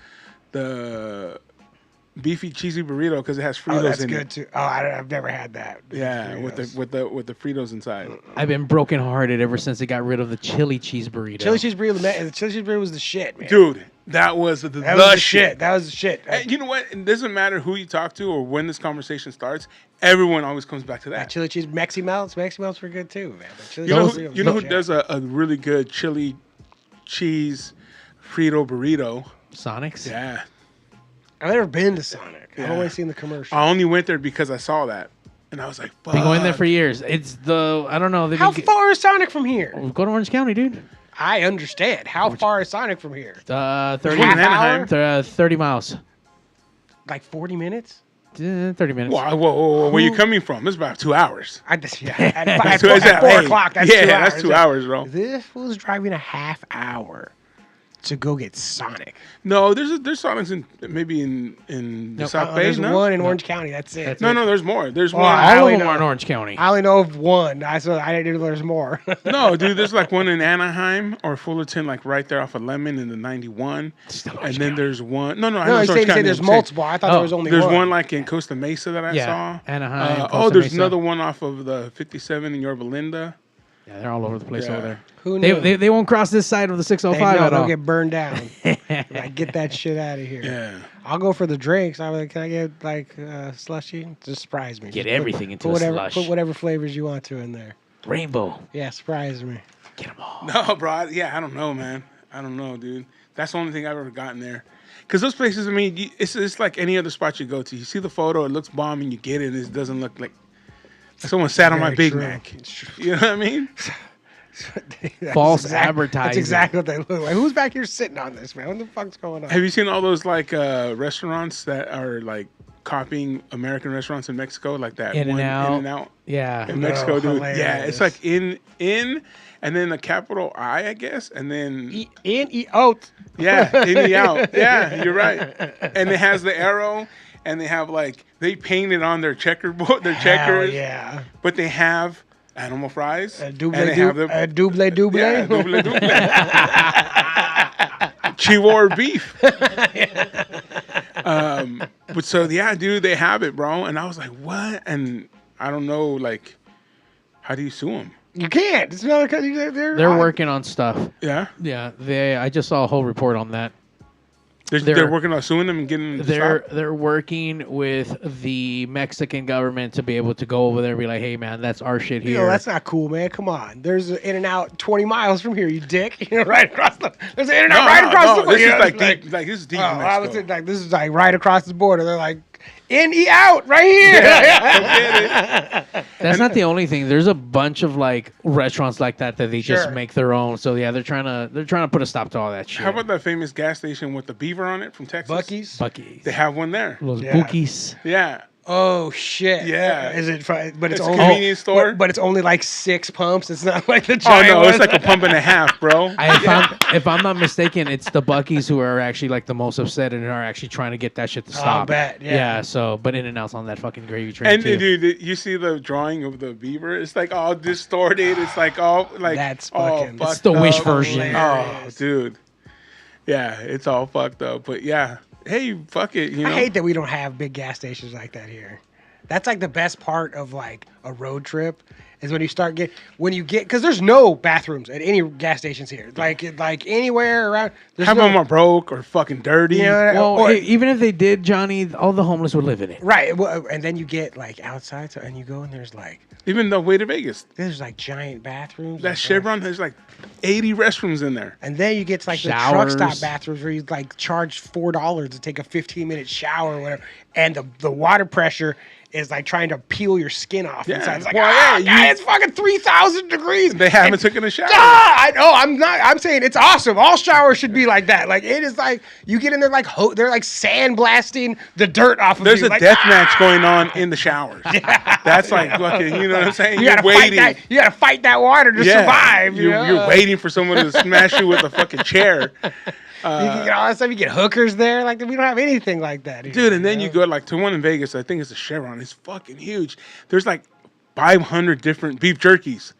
beefy cheesy burrito because it has Fritos in it.
That's good too. Oh, I've never had that.
Yeah, with the Fritos inside.
I've been brokenhearted ever since they got rid of the chili cheese burrito.
Chili cheese burrito was the shit, man.
Dude, that was the shit.
That was the shit.
You know what? It doesn't matter who you talk to or when this conversation starts. Everyone always comes back to that.
Chili cheese Mexi Melts. Mexi Melts were good too, man.
You know who does a really good chili cheese Frito burrito?
Sonics?
Yeah.
I've never been to Sonic.
Yeah.
I've only seen the commercial.
I only went there because I saw that. And I was like, fuck.
Been going there for years. It's I don't know.
How far is Sonic from here?
Go to Orange County, dude.
I understand. How far is Sonic from here?
30,
Half hour?
30 miles.
Like 40 minutes?
30 minutes.
Whoa. Where you coming from? It's about 2 hours.
At 4 o'clock, that's 2 hours.
Yeah, that's 2 hours, bro.
This fool's driving a half hour to go get Sonic.
No, there's Sonics in the South Bay.
There's one in Orange County. That's it.
No, there's more. There's one.
All of them are in Orange County.
I only know of one. I didn't know there's more.
No, dude, there's like one in Anaheim or Fullerton, like right there off of Lemon in the 91.
And
then there's one. No,
you say there's multiple. I thought there was only one.
There's one like in Costa Mesa that I saw.
Anaheim.
There's another one off of the 57 in Yorba Linda.
Yeah, they're all over the place over there.
Who knew?
They won't cross this side of the 605 at all.
They'll get burned down. Like, get that shit out of here.
Yeah.
I'll go for the drinks. I'm like, can I get like slushy? Just surprise me.
Get
Just
everything into
put
a slush.
Put whatever flavors you want to in there.
Rainbow.
Yeah, surprise me.
Get them all.
No, bro. I don't know, man. I don't know, dude. That's the only thing I've ever gotten there. Because those places, I mean, it's like any other spot you go to. You see the photo, it looks bomb, and you get it, and it doesn't look like someone sat on my Big Mac. You know what I mean?
False advertising.
That's exactly what they look like. Who's back here sitting on this, man? What the fuck's going on?
Have you seen all those like restaurants that are like copying American restaurants in Mexico, like that
In and
Out?
Yeah.
In Mexico, dude.
Hilarious.
Yeah, it's like in, and then a capital I guess, and then
out.
Yeah, in the out. Yeah, you're right. And it has the arrow, and they have like they painted on their checkerboard, their checkers.
Yeah.
But they have animal fries.
Double.
Yeah,
double.
double. Chihuahua beef. But so yeah, dude, they have it, bro. And I was like, what? And I don't know, like, how do you sue them?
You can't. It's not because
they're working on stuff.
Yeah.
Yeah. I just saw a whole report on that.
They're working on suing them and getting.
They're working with the Mexican government to be able to go over there and be like, hey man, that's our shit here.
That's not cool, man. Come on. There's an In-N-Out 20 miles from here, you dick. Right across the. There's an In-N-Out right across the border.
This is like deep. Like this is deep.
I was like, this is like right across the border. They're like, In-E-Out right here.
Yeah,
that's not the only thing. There's a bunch of like restaurants like that they just make their own. So yeah, they're trying to put a stop to all that shit.
How about that famous gas station with the beaver on it from Texas?
Buc-ee's.
Buc-ee's.
They have one there.
Los Buc-ee's.
Yeah.
Oh shit!
Yeah.
Is it? But it's
a
only
convenience store.
But it's only like 6 pumps. It's not like the
Oh
giant.
no, it's
ones.
like a pump and a half, bro.
If I'm not mistaken, it's the Buc-ee's who are actually like the most upset and are actually trying to get that shit to stop.
I'll bet. Yeah.
So, but In-N-Out's on that fucking gravy train
And
too.
dude, you see the drawing of the beaver? It's like all distorted. It's like all like
That's
all
fucking-
It's the Wish
up.
version.
Hilarious.
Oh, dude. Yeah, it's all fucked up. But yeah, hey, fuck it. You know,
I hate that we don't have big gas stations like that here. That's like the best part of like a road trip is when you get because there's no bathrooms at any gas stations here. Like anywhere around.
half of them are broke or fucking dirty.
You know,
Well,
or-
even if they did, Johnny, all the homeless would live in it.
right. Well, and then you get like outside, and you go and there's
Even way to Vegas,
like giant bathrooms.
that
and
Chevron has like 80 restrooms in there.
And then you get to like the truck stop
Showers.
bathrooms where you like charge $4 to take a 15-minute shower or whatever, and the water pressure is like trying to peel your skin off
Yeah.
inside. It's like,
Well, yeah,
it's fucking 3,000 degrees.
They haven't
And-
taken a shower.
I know. I'm saying it's awesome. All showers should be like that. Like it is like you get in there like they're like sandblasting the dirt off of
There's
you.
a
like,
death match going on in the showers. That's like fucking, you know what I'm saying?
You
You're
gotta
waiting.
fight that. You gotta fight that water to survive.
You're waiting for someone to smash you with a fucking chair.
You can get all that stuff. You get hookers there. Like we don't have anything like that here,
Dude, and then you go like to one in Vegas. I think it's a Chevron. It's fucking huge. There's like 500 different beef jerkies.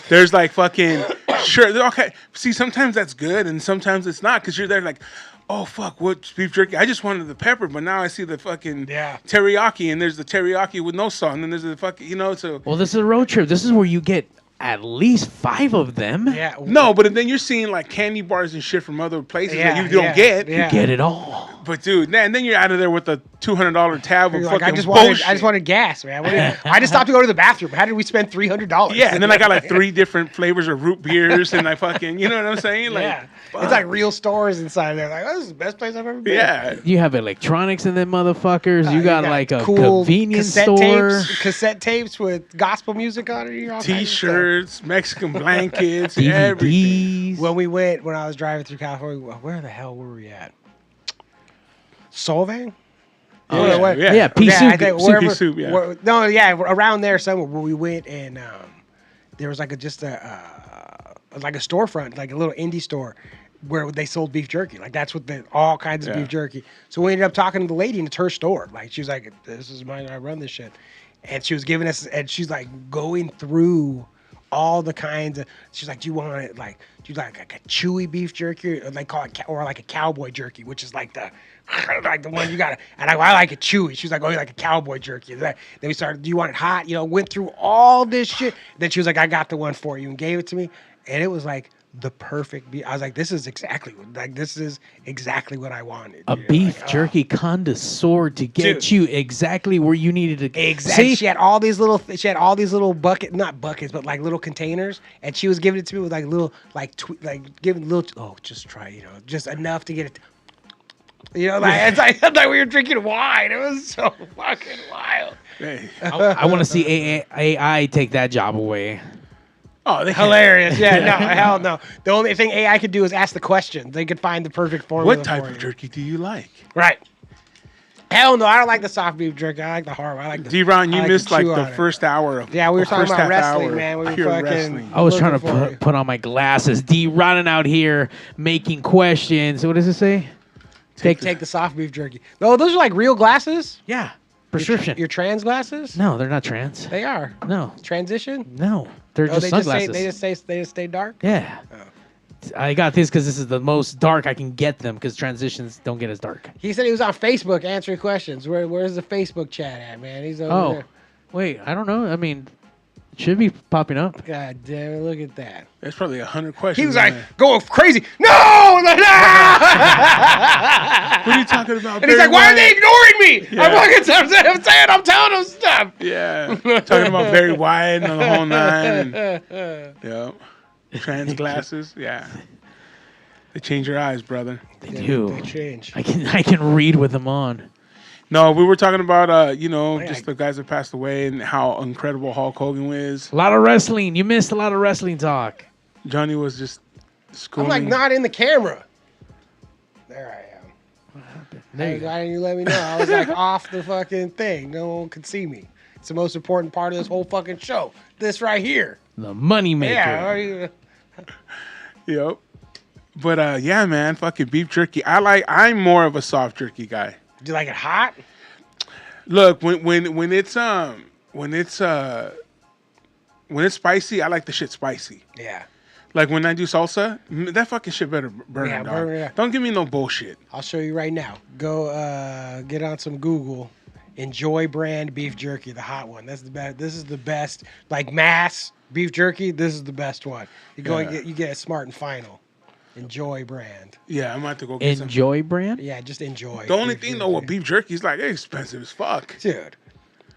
There's like fucking okay. See, sometimes that's good, and sometimes it's not because you're there like, oh fuck, what's beef jerky? I just wanted the pepper, but now I see the fucking teriyaki, and there's the teriyaki with no salt, and then there's the fucking So
Well, this is a road trip. This is where you get at least 5 of them.
Yeah.
no, but then you're seeing like candy bars and shit from other places that you don't get.
Yeah.
You get it all.
But dude, and then you're out of there with a $200 tab of
You're
fucking
like, I
bullshit.
just wanted gas, man. I just stopped to go to the bathroom. How did we spend $300?
Yeah, and then I got like 3 different flavors of root beers, and I fucking, you know what I'm saying? Like,
yeah,
fuck.
it's like real stores inside there. Like, oh, this is the best place I've ever been.
Yeah.
You have electronics in them motherfuckers. You got like a
cool
convenience
cassette
store.
cassette tapes with gospel music on it. All kinds of stuff.
T-shirts, Mexican blankets, everything.
DVDs.
When I was driving through California, where the hell were we at? Solvang?
Oh,
Yeah, pea soup.
I think
Soup,
wherever,
pea soup, yeah.
around there somewhere where we went, and there was like a storefront, like a little indie store where they sold beef jerky. Like that's what all kinds of
Yeah.
beef jerky. So we ended up talking to the lady, and it's her store. Like she was like, "This is mine. I run this shit," and she was giving us, and she's like going through all the kinds of. She's like, "Do you want it like? Do you like a chewy beef jerky, or they call it, or like a cowboy jerky, which is like the one you got?" And I like it chewy. She's like, "Oh, you like a cowboy jerky?" Then we started. Do you want it hot? Went through all this shit. Then she was like, "I got the one for you," and gave it to me, and it was like the perfect beef. I was like, this is exactly what I wanted.
A beef jerky connoisseur to get
Dude.
you exactly where you needed to.
Exactly.
See,
She had all these little not buckets, but like little containers, and she was giving it to me with like little giving little. Oh, just try, just enough to get it. It's like we were drinking wine. It was so fucking wild.
Hey.
I want to see AI take that job away.
Oh, they
Hilarious. Yeah, no, hell no. The only thing AI could do is ask the question. They could find the perfect formula.
What type
for
of
you.
jerky do you like?
Right. Hell no, I don't like the soft beef jerky. I like the hard one. I like the
D-Ron, you
I like
missed
to
like
chew
the
on it.
first hour of
Yeah, we were
the
talking
first
about
half
wrestling,
hour
man. We were
pure
fucking-
wrestling.
I was
Looking
trying
for
to
it.
put on my glasses. D running out here making questions. What does it say?
Take the soft beef jerky. Oh, those are like real glasses?
Yeah, prescription.
Your trans glasses?
No, they're not trans.
They are.
No,
Transition?
no, they're
Oh,
just
they
sunglasses.
they just stay dark?
Yeah. I got these because this is the most dark I can get them because transitions don't get as dark.
He said he was on Facebook answering questions. Where's the Facebook chat at, man? He's over
Oh,
there.
wait, I don't know. I mean, it should be popping up.
God damn it, look at that.
There's probably 100 questions.
He was
in
like,
there.
going crazy. No!
What are you talking about?
And he's like,
Barry
why are
White?
they ignoring me?
Yeah.
I'm telling them stuff.
Yeah, talking about Barry White and the whole nine. And, yeah, trans glasses. Yeah, they change your eyes, brother.
They do.
They change.
I can read with them on.
No, we were talking about
yeah.
just the guys that passed away and how incredible Hulk Hogan is.
A lot of wrestling. You missed a lot of wrestling talk.
Johnny was just
I'm
schooling.
like not in the camera. There I am.
What happened?
Why didn't you let me know? I was like off the fucking thing. No one could see me. It's the most important part of this whole fucking show. This right here.
The money maker.
Yeah.
Yep. But yeah, man, fucking beef jerky. I'm more of a soft jerky guy.
Do you like it hot?
Look, when it's spicy, I like the shit spicy.
Yeah.
Like when I do salsa, that fucking shit better burn.
Yeah,
dog.
burn, yeah.
Don't give me no bullshit.
I'll show you right now. Go get on some Google. Enjoy brand beef jerky, the hot one. That's the best. This is the best. Like mass beef jerky. This is the best one. You go and you get a Smart and Final. Enjoy brand.
Yeah, I'm about to go get some.
Enjoy brand?
Yeah, just enjoy.
The only thing though with beef jerky is like it's expensive as fuck.
Dude,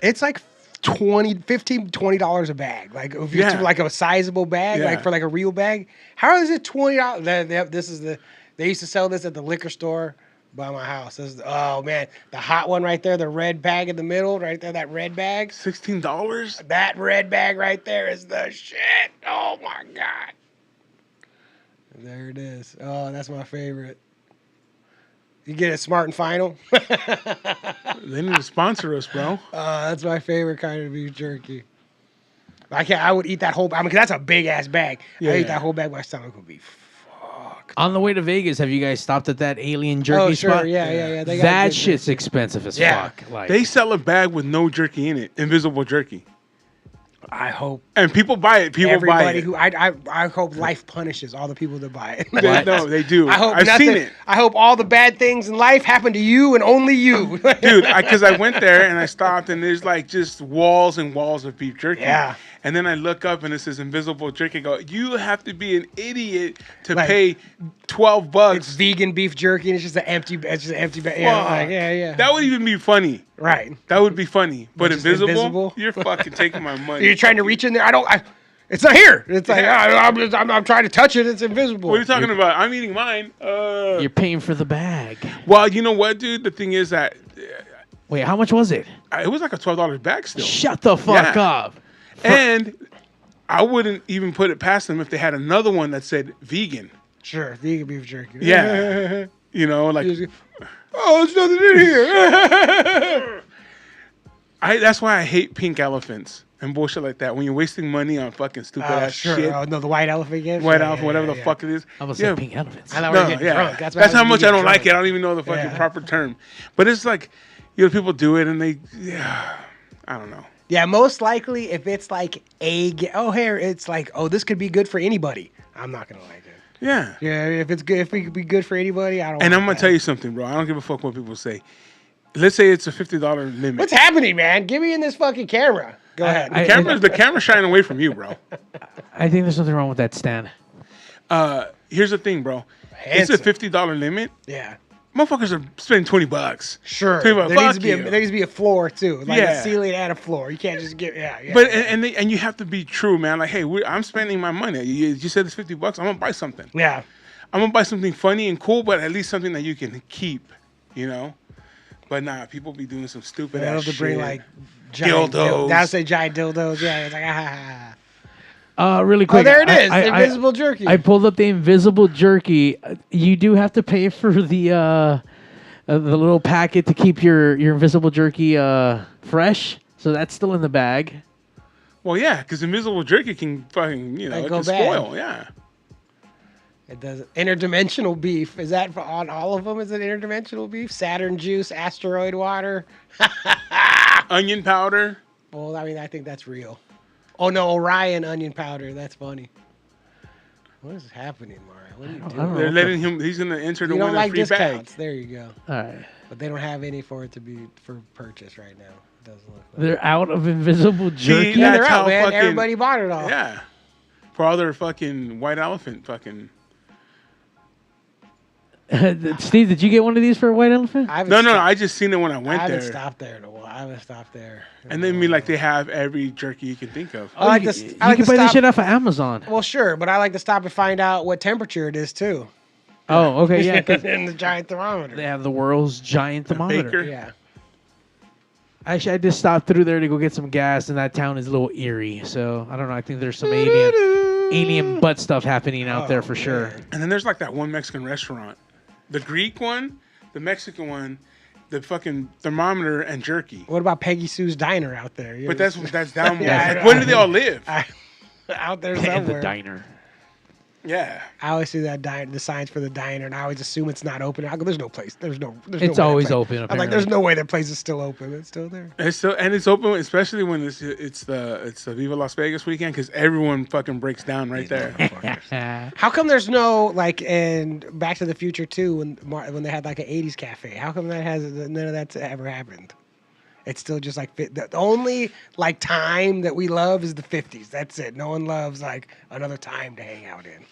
it's like $20 a bag. Like if you like a sizable bag, like for like a real bag. How is it $20? This is they used to sell this at the liquor store by my house. Oh man, the hot one right there, the red bag in the middle, right there, that red bag.
$16?
That red bag right there is the shit. Oh my god. There it is. Oh, that's my favorite. You get it Smart and Final.
They need to sponsor us, bro.
That's my favorite kind of beef jerky. I would eat that whole bag. I mean, 'cause that's a big ass bag. I eat that whole bag. My stomach would be fucked.
On the way to Vegas, have you guys stopped at that alien jerky spot?
Yeah. They got
That
good
shit's
jerky.
expensive as
Yeah.
fuck. Like,
They sell a bag with no jerky in it, invisible jerky,
I hope
and people buy it.
everybody who I hope life punishes all the people that buy it.
No, they do.
I hope
I've seen it,
I hope all the bad things in life happen to you and only you.
dude. Because I went there and I stopped, and there's like just walls and walls of beef jerky.
Yeah.
And then I look up and it says invisible jerky. I go, you have to be an idiot to
Like,
pay $12.
It's vegan beef jerky and it's just an empty bag. Yeah, like, yeah.
That would even be funny.
Right.
That would be funny. But
Which is
invisible,
invisible?
you're fucking taking my money.
You're trying to reach in there. It's not here. It's like I'm trying to touch it. It's invisible.
What are you talking about? I'm eating mine.
you're paying for the bag.
Well, you know what, dude? The thing is that
Wait, how much was it?
it was like a $12 bag still.
Shut the fuck
Yeah.
up.
And I wouldn't even put it past them if they had another one that said vegan.
Sure, vegan beef jerky.
Yeah. You know, like,
There's nothing in here.
that's why I hate pink elephants and bullshit like that. When you're wasting money on fucking stupid ass shit.
Oh, no, the white elephant again?
White elephant, whatever the fuck it is.
I was saying pink elephants.
I thought
No,
we were getting drunk.
That's how much I don't like it. I
it.
don't even know the fucking
Yeah.
proper term. But it's like, people do it and they, I don't know.
Yeah, most likely if it's like it's like, this could be good for anybody. I'm not going to like it.
Yeah.
Yeah, if it could be good for anybody, I don't
And
like
I'm going to
that.
tell you something, bro. I don't give a fuck what people say. Let's say it's a $50 limit.
What's happening, man? Give me in this fucking camera. Go ahead.
The camera's shining away from you, bro.
I think there's something wrong with that stand.
Here's the thing, bro.
Handsome.
It's a $50 limit.
Yeah.
Motherfuckers are spending $20.
Sure.
$20,
There needs,
fuck
to be
you.
there needs to be a floor too, like
Yeah.
a ceiling and a floor. You can't just get
But and you have to be true, man. Like, hey, I'm spending my money. You said it's $50. I'm gonna buy something.
yeah.
I'm gonna buy something funny and cool, but at least something that you can keep. You know. But nah, people be doing some stupid
They
ass
love to bring
shit.
like giant
Dildos.
That'll say giant dildos. Yeah, it's like
Really quick.
there it is,
I-
invisible jerky.
I pulled up the invisible jerky. You do have to pay for the little packet to keep your invisible jerky fresh. So that's still in the bag.
Well, yeah, because invisible jerky can fucking it
go
can
bad.
spoil. Yeah.
It does. Interdimensional beef. Is that on all of them? Is it interdimensional beef? Saturn juice, asteroid water.
Onion powder.
Well, I mean, I think that's real. Oh no, Orion onion powder. That's funny. What is happening, Mario? What are you
I don't
doing?
know.
They're letting him. He's gonna enter to
You don't
win a
like
free
discounts.
bag.
There you go.
All right.
But they don't have any for it to be for purchase right now. It doesn't look like.
They're out of invisible jerky.
Yeah,
that's
they're
how
out, man.
fucking-
Everybody bought it all.
Yeah. For all their fucking white elephant fucking.
Steve, did you get one of these for a white elephant?
I haven't
No.
stopped-
I just seen it when I
I
went
haven't
there.
stopped there in a while. I haven't stopped there.
And they mean like they have every jerky you can think of.
I like
you,
to.
you
I like
can
to
buy this
stop.
shit off of Amazon.
Well, sure, but I like to stop and find out what temperature it is too.
Oh, okay, yeah. 'Cause
in the giant thermometer.
they have the world's giant thermometer.
Baker.
Yeah.
Actually, I just stopped through there to go get some gas, and that town is a little eerie. So I don't know. I think there's some alien butt stuff happening out there for sure.
And then there's like that one Mexican restaurant, the Greek one. the Mexican one, the fucking thermometer and jerky.
What about Peggy Sue's Diner out there?
But that's down more.
Yeah,
Like, where do they all live?
Out there
In the
somewhere.
diner.
Yeah.
I always see that the signs for the diner, and I always assume it's not open. I go, there's no place. There's no
It's
way that
always
place-
open,
I'm like,
apparently.
there's no way that place is still open. It's still there.
It's open, especially when it's the Viva Las Vegas weekend, because everyone fucking breaks down right there.
How come there's no like in Back to the Future 2 when they had like an 80s cafe? How come none of that's ever happened? It's still just like the only like time that we love is the 50s. That's it. No one loves like another time to hang out in.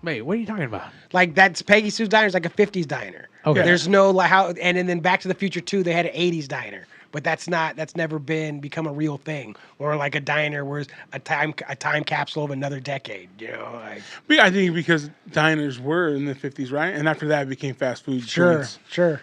Wait, what are you talking about?
Like that's Peggy Sue's Diner is like a 50s diner.
Okay.
There's no like how and then Back to the Future 2 they had an 80s diner. But that's never become a real thing. Or like a diner where it's a time capsule of another decade, you know, like
I think because diners were in the 50s, right? And after that it became fast food joints.
Sure.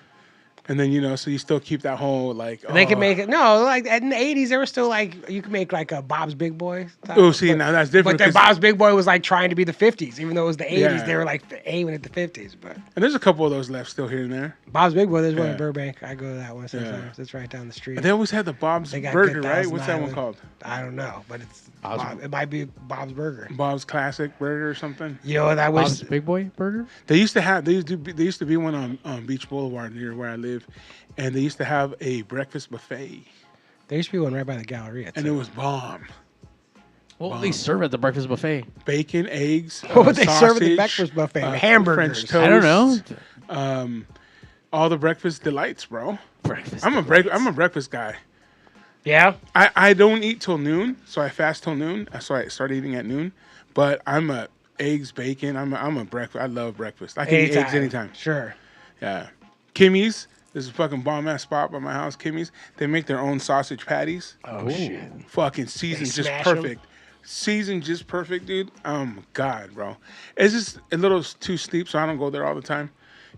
And then, so you still keep that whole like
They can make it like in the 80s they were still like you could make like a Bob's Big Boy.
Oh, see, now that's different.
But then Bob's Big Boy was like trying to be the 50s, even though it was the 80s.
Yeah.
They were like aiming at the 50s. But
And there's a couple of those left still here and there.
Bob's Big Boy, there's one in
Yeah.
Burbank. I go to that one sometimes. It's right down the street.
They always had the Bob's
They got
Burger,
good
right?
Thousand
What's that one
Island.
called?
I don't know, but it's
Bob's-
it might be Bob's Burger.
Bob's Classic Burger or something.
You know, that was
Bob's Big Boy Burger?
They used to be one on Beach Boulevard near where I live, and they used to have a breakfast buffet,
there used to be one right by the Galleria.
and it was bomb.
Well, they serve at the breakfast buffet.
Bacon, eggs,
What would they serve at the
sausage,
breakfast buffet?
French
Hamburgers.
toast.
I don't know.
All the breakfast delights, bro.
Breakfast.
I'm a breakfast guy.
Yeah.
I don't eat till noon, so I fast till noon. So I start eating at noon. But I'm a eggs, bacon. I'm a breakfast. I love breakfast. I can eat eggs anytime.
Sure.
Yeah. Kimmy's. There's a fucking bomb ass spot by my house. Kimmy's. They make their own sausage patties.
Oh shit.
Fucking seasoned just
smash 'em?
perfect. Seasoned just perfect, dude. Oh my god, bro. It's just a little too steep, so I don't go there all the time.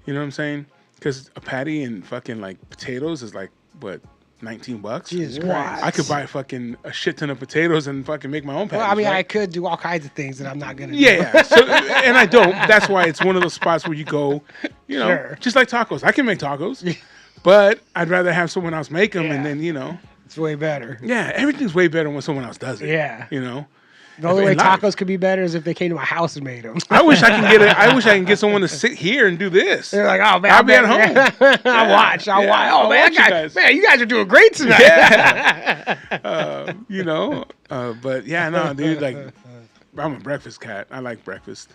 You know what I'm saying? Because a patty and fucking like potatoes is like what, $19?
Jesus Christ.
I could buy fucking a shit ton of potatoes and fucking make my own patties.
Well, I mean, I
right?
could do all kinds of things that I'm not gonna do.
Yeah. So, and I don't. That's why it's one of those spots where you go,
Sure.
just like tacos. I can make tacos, but I'd rather have someone else make them,
Yeah.
and then
It's way better.
yeah, everything's way better when someone else does it.
Yeah. The only
In
way
life.
tacos could be better is if they came to my house and made them.
I wish I can get someone to sit here and do this.
They're like, oh man,
I'll be at home.
I'll watch.
Yeah,
Oh
I'll
man,
watch you guys.
you guys are doing great tonight.
Yeah. But yeah, no, dude, like, I'm a breakfast cat. I like breakfast.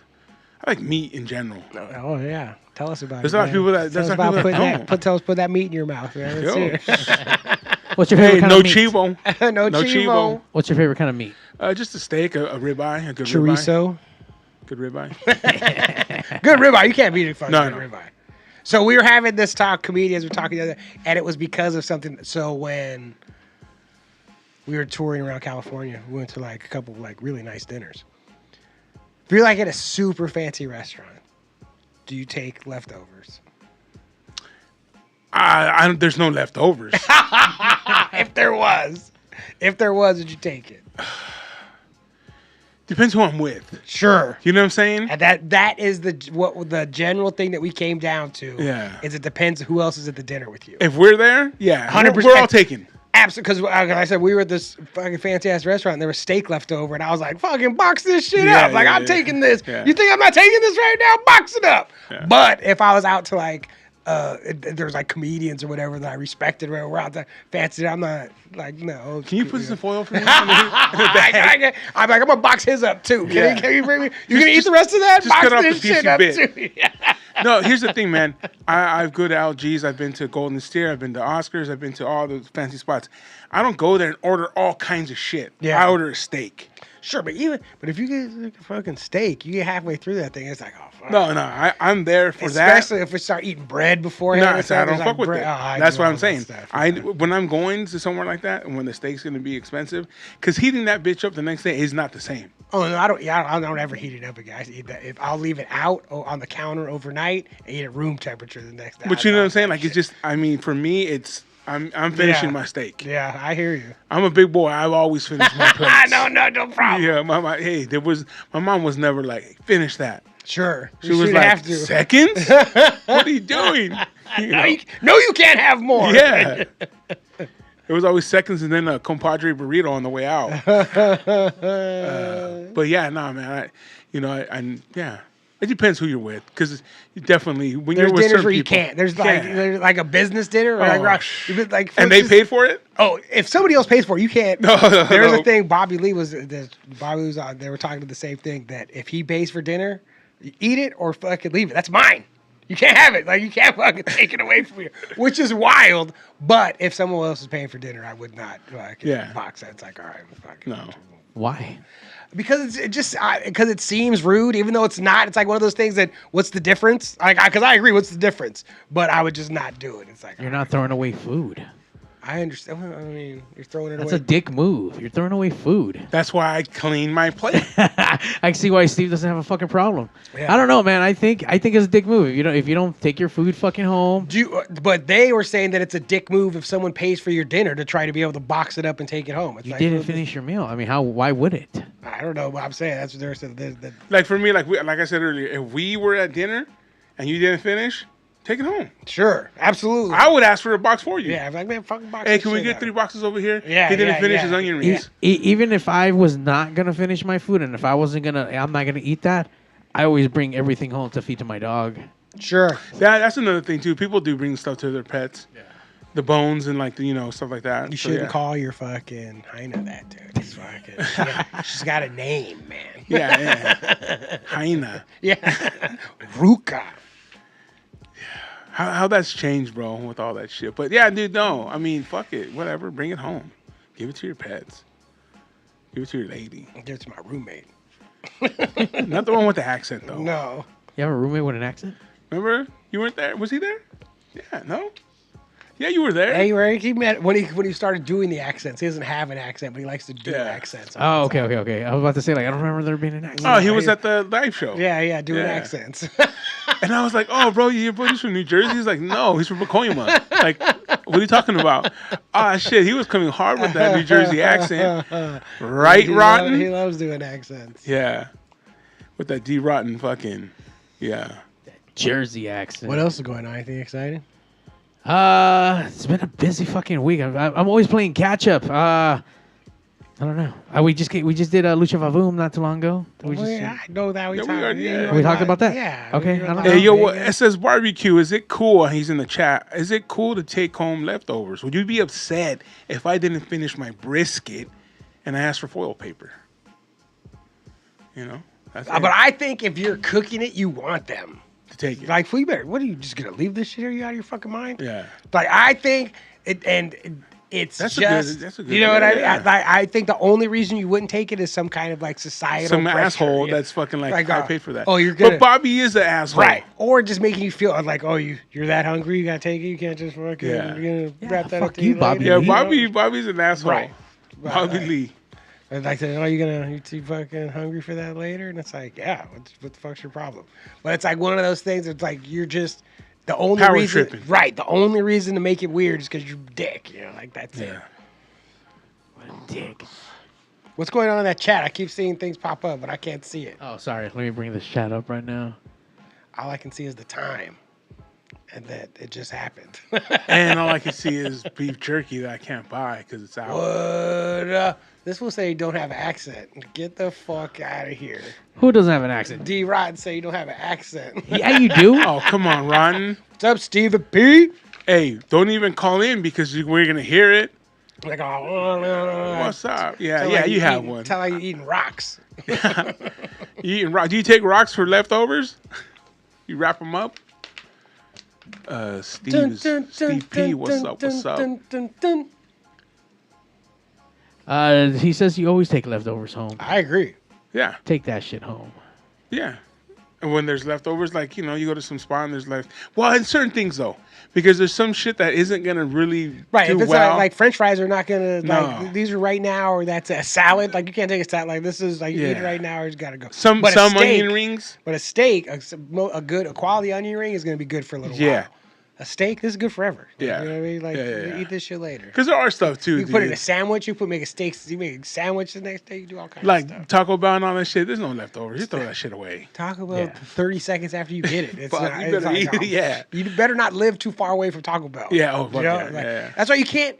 I like meat in general.
Oh yeah, tell us about
There's
it.
a lot of
man.
people that-
Tell
there's
us
a lot of
about
people that
putting
don't.
put that meat in your mouth, man. Let's
Yo.
hear it.
What's your favorite
Hey,
kind
no
of meat?
chivo.
No chivo.
What's your favorite kind of meat?
Just a steak, a ribeye, a good
Chorizo.
ribeye. Good ribeye.
Good ribeye. You can't beat it.
No.
Good ribeye. So we were having this talk, comedians were talking together, and it was because of something. So when we were touring around California, we went to like a couple like really nice dinners. If you're like at a super fancy restaurant, do you take leftovers?
There's no leftovers.
If there was, would you take it?
Depends who I'm with.
Sure.
You know what I'm saying?
And that is the general thing that we came down to.
Yeah.
Is it depends who else is at the dinner with you.
If we're there, yeah,
100%.
we're all taking.
Absolutely, because like I said, we were at this fucking fancy ass restaurant and there was steak left over, and I was like, "Fucking box this shit
Yeah,
up!" Like
yeah,
I'm
yeah.
taking this.
Yeah.
You think I'm not taking this right now? Box it up.
Yeah.
But if I was out to like, there's like comedians or whatever that I respected, or we're out there fancy, I'm not like no.
Can you put some foil for me?
I'm like, I'm gonna box his up too.
Yeah.
Can you bring me? You gonna eat the rest of that?
just
Box
cut off
this
the piece
shit
you
up
bit.
too.
No, here's the thing, man. I've go to LG's. I've been to Golden Steer. I've been to Oscars. I've been to all those fancy spots. I don't go there and order all kinds of shit.
Yeah.
I order a steak.
Sure, but if you get like a fucking steak, you get halfway through that thing, it's like, oh fuck.
No, I'm there for
Especially if we start eating bread beforehand.
that.
or
No,
something,
I don't
it's
fuck
like
with it.
bread. Oh, I
That's
do
what
all
I'm
that
saying.
stuff.
When I'm going to somewhere like that, and when the steak's gonna be expensive, because heating that bitch up the next day is not the same.
Oh no, I don't. Yeah, I don't ever heat it up again. I eat that. If I'll leave it out on the counter overnight and eat at room temperature the next day.
But you know what I'm saying? Like it's just. I mean, for me, it's. I'm finishing my steak.
Yeah, I hear you.
I'm a big boy. I've always finished my plates.
No problem.
Yeah, my mom was never like finish that.
Sure.
She was like, seconds? What are you doing? You know?
No, you can't have more.
Yeah. It was always seconds and then a compadre burrito on the way out. But yeah, no, man. Yeah. It depends who you're with, because definitely when you're with
dinners
certain
where you
people,
can't. There's like a business dinner, or
and they paid for it.
Oh, if somebody else pays for it, you can't. There's a thing. Bobby Lee was they were talking to the same thing, that if he pays for dinner, you eat it or fucking leave it. That's mine. You can't have it. Like, you can't fucking take it away from you, which is wild. But if someone else is paying for dinner, I would not box that. It's like, all right, fucking no.
Why?
Because because it seems rude, even though it's not. It's like one of those things that, what's the difference? Because I agree, what's the difference? But I would just not do it. It's like,
you're not throwing away food.
I understand. I mean, you're throwing it away.
That's a dick move. You're throwing away food.
That's why I clean my plate.
I see why Steve doesn't have a fucking problem.
Yeah.
I don't know, man. I think it's a dick move. If you don't take your food fucking home.
But they were saying that it's a dick move if someone pays for your dinner to try to be able to box it up and take it home. It's
you didn't finish your meal. I mean, why would it?
I don't know what I'm saying. That's what they're saying.
Like for me, like I said earlier, if we were at dinner and you didn't finish, take it home.
Sure, absolutely.
I would ask for a box for you.
Yeah, I'm like, man, fucking box.
Hey, can we get 3 boxes over here?
Yeah,
he didn't finish his onion rings.
Even if I was not gonna finish my food, and if I'm not gonna eat that, I always bring everything home to feed to my dog.
Sure.
That's another thing too. People do bring stuff to their pets. Yeah. The bones and stuff like that.
You shouldn't call your fucking hyena that, dude. It's fucking, she's got a name, man.
Yeah. Hyena.
Yeah. Ruka.
How that's changed, bro, with all that shit. But yeah, dude, no. I mean, fuck it. Whatever. Bring it home. Give it to your pets. Give it to your lady.
Give it to my roommate.
Not the one with the accent, though.
No.
You have a roommate with an accent?
Remember? You weren't there? Was he there? Yeah, no? Yeah, you were there.
Hey, right? He met when he started doing the accents. He doesn't have an accent, but he likes to do accents.
Oh, okay. I was about to say, like, I don't remember there being an accent.
Oh, he was at the live show.
Yeah, doing accents.
And I was like, oh, bro, he's from New Jersey? He's like, no, he's from Pacoima. Like, what are you talking about? Ah, shit, he was coming hard with that New Jersey accent. Right, Rotten?
He loves doing accents.
Yeah. With that D. Rotten fucking, yeah.
That Jersey accent.
What else is going on? Anything exciting?
It's been a busy fucking week. I'm always playing catch up. I don't know. We just did Lucha Vavoom not too long ago.
I know that we
talked about that.
Yeah.
Okay. I don't know.
Hey, yo, it says barbecue. Is it cool? He's in the chat. Is it cool to take home leftovers? Would you be upset if I didn't finish my brisket and I asked for foil paper? You know.
But I think if you're cooking it, you want them
to take it.
Like, you better. What are you just gonna leave this shit? Are you out of your fucking mind?
Yeah.
Like, I think it's that's just
a good.
You know what I mean? I think the only reason you wouldn't take it is some kind of like societal
some
pressure,
asshole that's fucking like I paid for that.
Oh, you're gonna.
But Bobby is an asshole,
right? Or just making you feel like, oh, you're that hungry, you gotta take it. You can't just fucking wrap that up to you,
Bobby.
Yeah, Bobby's an asshole.
Right.
Bobby Lee.
And like, oh, you too fucking hungry for that later? And it's like, yeah, what the fuck's your problem? But it's like one of those things. It's like you're just the only
power
reason,
tripping.
Right? The only reason to make it weird is because you're a dick. You know, like that's it.
What a dick.
What's going on in that chat? I keep seeing things pop up, but I can't see it.
Oh, sorry. Let me bring this chat up right now.
All I can see is the time, and that it just happened.
And all I can see is beef jerky that I can't buy because it's out.
What? This will say you don't have an accent. Get the fuck out of here.
Who doesn't have an accent?
D. Rotten say you don't have an accent.
Yeah, you do.
Oh, come on, Rotten.
What's up, Steve P?
Hey, don't even call in because we're going to hear it.
Like, oh,
what's up? Yeah, you have one.
Tell like you're eating rocks.
You eating rocks? Do you take rocks for leftovers? You wrap them up? Steve P, what's up?
He says you always take leftovers home.
I agree.
Yeah.
Take that shit home.
Yeah. And when there's leftovers, like, you go to some spot and there's left. Well, in certain things, though. Because there's some shit that isn't going to really do
if it's
well.
like French fries are not going to,
No.
like, these are right now, or that's a salad. Like, you can't take a salad. Like, this is, like, you eat it right now, or it's got to go.
Some
steak,
onion rings.
But a steak, a quality onion ring is going to be good for a little while. a steak, this is good forever.
Yeah.
You know what I mean? Like,
Yeah.
eat this shit later.
Because there are stuff too.
You can put it in a sandwich. You make a steak. You make a sandwich the next day. You do all kinds of stuff.
Like Taco Bell and all that shit. There's no leftovers. You throw that shit away.
Taco Bell 30 seconds after you get it. It's
Fuck,
not,
you better eat it. Yeah.
You better not live too far away from Taco Bell.
Yeah. Oh, fuck
You know?
yeah.
Like,
Yeah.
That's why you can't.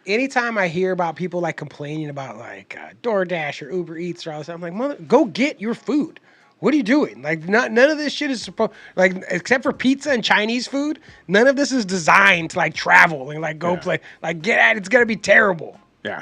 Anytime I hear about people like complaining about like DoorDash or Uber Eats or all this, I'm like, mother, go get your food. What are you doing? Like, none of this shit is supposed, like, except for pizza and Chinese food, none of this is designed to like travel and like go play. Like, get at it. It's gonna be terrible.
Yeah.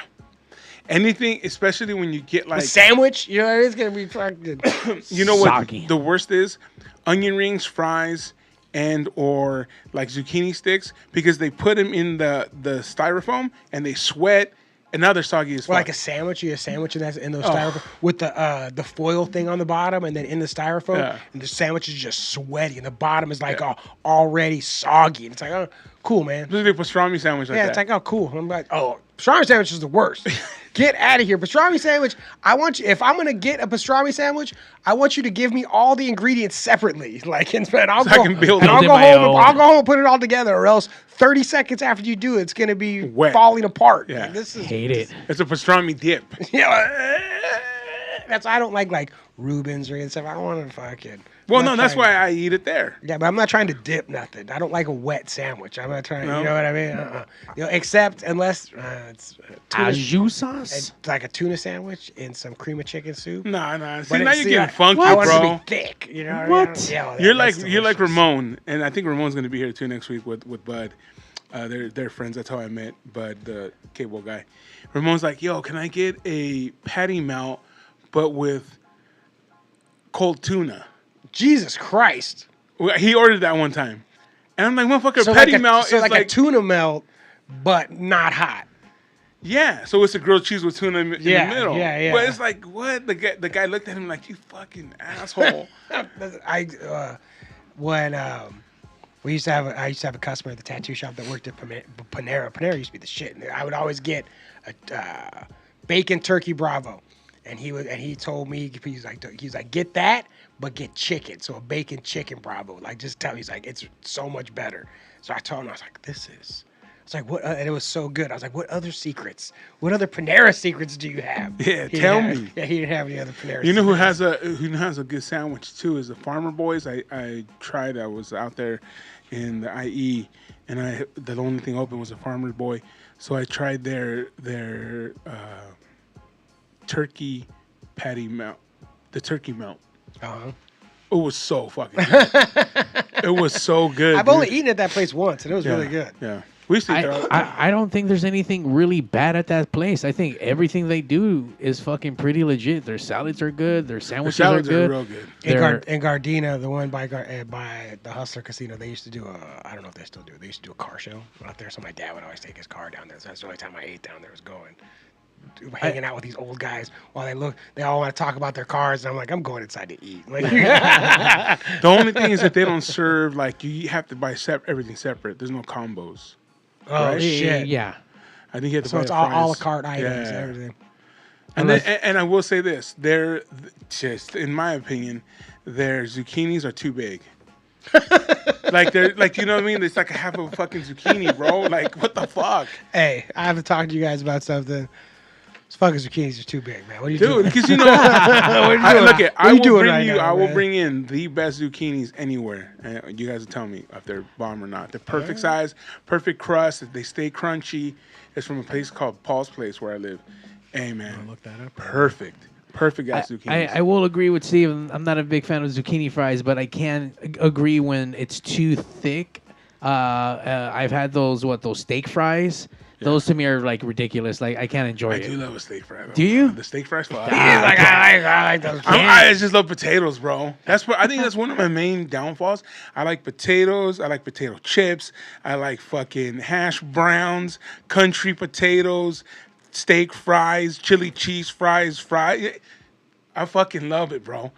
Anything, especially when you get like
a sandwich, you know, it's gonna be fucking.
You know what?
Soggy.
The worst is onion rings, fries, and or like zucchini sticks because they put them in the styrofoam and they sweat. And now they're soggy as fuck.
Like a sandwich, you get a sandwich and that's in those styrofoam with the foil thing on the bottom, and then in the styrofoam, and the sandwich is just sweaty, and the bottom is like already soggy. And it's like, oh, cool, man.
This is a pastrami sandwich like that.
Yeah, it's like, oh, cool. I'm like, oh, pastrami sandwich is the worst. Get out of here. Pastrami sandwich, I want you, if I'm going to get a pastrami sandwich, I want you to give me all the ingredients separately. Like, and I'll go home and put it all together, or else 30 seconds after you do it, it's going to be
wet,
falling apart.
Yeah.
Like, this is,
Hate it.
It's a pastrami dip.
Yeah. That's why I don't like Reuben's or anything stuff. I don't want to fucking.
Well, no, that's why I eat it there.
Yeah, but I'm not trying to dip nothing. I don't like a wet sandwich. I'm not trying. You know what I mean? You know, except unless it's
Au jus sauce.
it's like a tuna sandwich and some cream of chicken soup.
Nah. See,
But
now
it's-
you're getting
see,
funky,
I want it
bro.
to be thick. You know
What?
I mean? Yeah, well,
You're
that's
like
delicious.
Ramon, and I think Ramon's gonna be here too next week with Bud. They're friends. That's how I met Bud, the cable guy. Ramon's like, yo, can I get a patty melt, but with cold tuna?
Jesus Christ!
He ordered that one time, and I'm like, motherfucker,
So
patty
like
melt is
like a tuna melt, but not hot.
Yeah, so it's a grilled cheese with tuna in the middle.
Yeah.
But it's like, what? The guy looked at him like, you fucking asshole.
When I used to have a customer at the tattoo shop that worked at Panera. Panera used to be the shit. And I would always get a bacon turkey Bravo, and he told me he's like get that, but get chicken. So a bacon chicken Bravo. Like just tell me, he's like it's so much better. So I told him, I was like, this is. It's like what, and it was so good. I was like, what other secrets? What other Panera secrets do you have?
Yeah, tell me.
Yeah, he didn't have any other Panera.
You know who
secrets.
has a good sandwich too is the Farmer Boys. I tried. I was out there in the IE, and the only thing open was a Farmer Boy. So I tried their turkey patty melt, the turkey melt.
Uh-huh.
It was so fucking good. It was so good.
I've only eaten at that place once, and it was really good.
Yeah. We used to eat there all the time.
I don't think there's anything really bad at that place. I think everything they do is fucking pretty legit. Their salads are good. Their sandwiches are good.
Real good.
In Gardena, the one by the Hustler Casino, they used to do I don't know if they still do. They used to do a car show out there. So my dad would always take his car down there. So that's the only time I ate down there was going. Hanging out with these old guys while they all want to talk about their cars, and I'm like, I'm going inside to eat. Like,
the only thing is that they don't serve, like, you have to buy everything separate. There's no combos.
Oh
right?
shit!
Yeah,
I think you have to
So
buy
it's
fries.
all a la carte items, everything.
And I will say this: they're just, in my opinion, their zucchinis are too big. they're like, you know what I mean? It's like a half of a fucking zucchini, bro. Like, what the fuck?
Hey, I have to talk to you guys about something. These fucking zucchinis are too big, man. What are you doing?
Dude, because you know, I will bring in the best zucchinis anywhere, and you guys will tell me if they're bomb or not. They're perfect size, perfect crust. If they stay crunchy, it's from a place called Paul's Place where I live. Hey man,
look that up.
Perfect ass zucchinis.
I will agree with Steve. I'm not a big fan of zucchini fries, but I can agree when it's too thick. I've had those steak fries. Yeah. Those to me are like ridiculous. Like I can't enjoy it.
I do love a steak fry. Though.
Do you?
The steak fries fly.
I like those.
I just love potatoes, bro. I think that's one of my main downfalls. I like potatoes. I like potato chips. I like fucking hash browns, country potatoes, steak fries, chili cheese fries. I fucking love it, bro.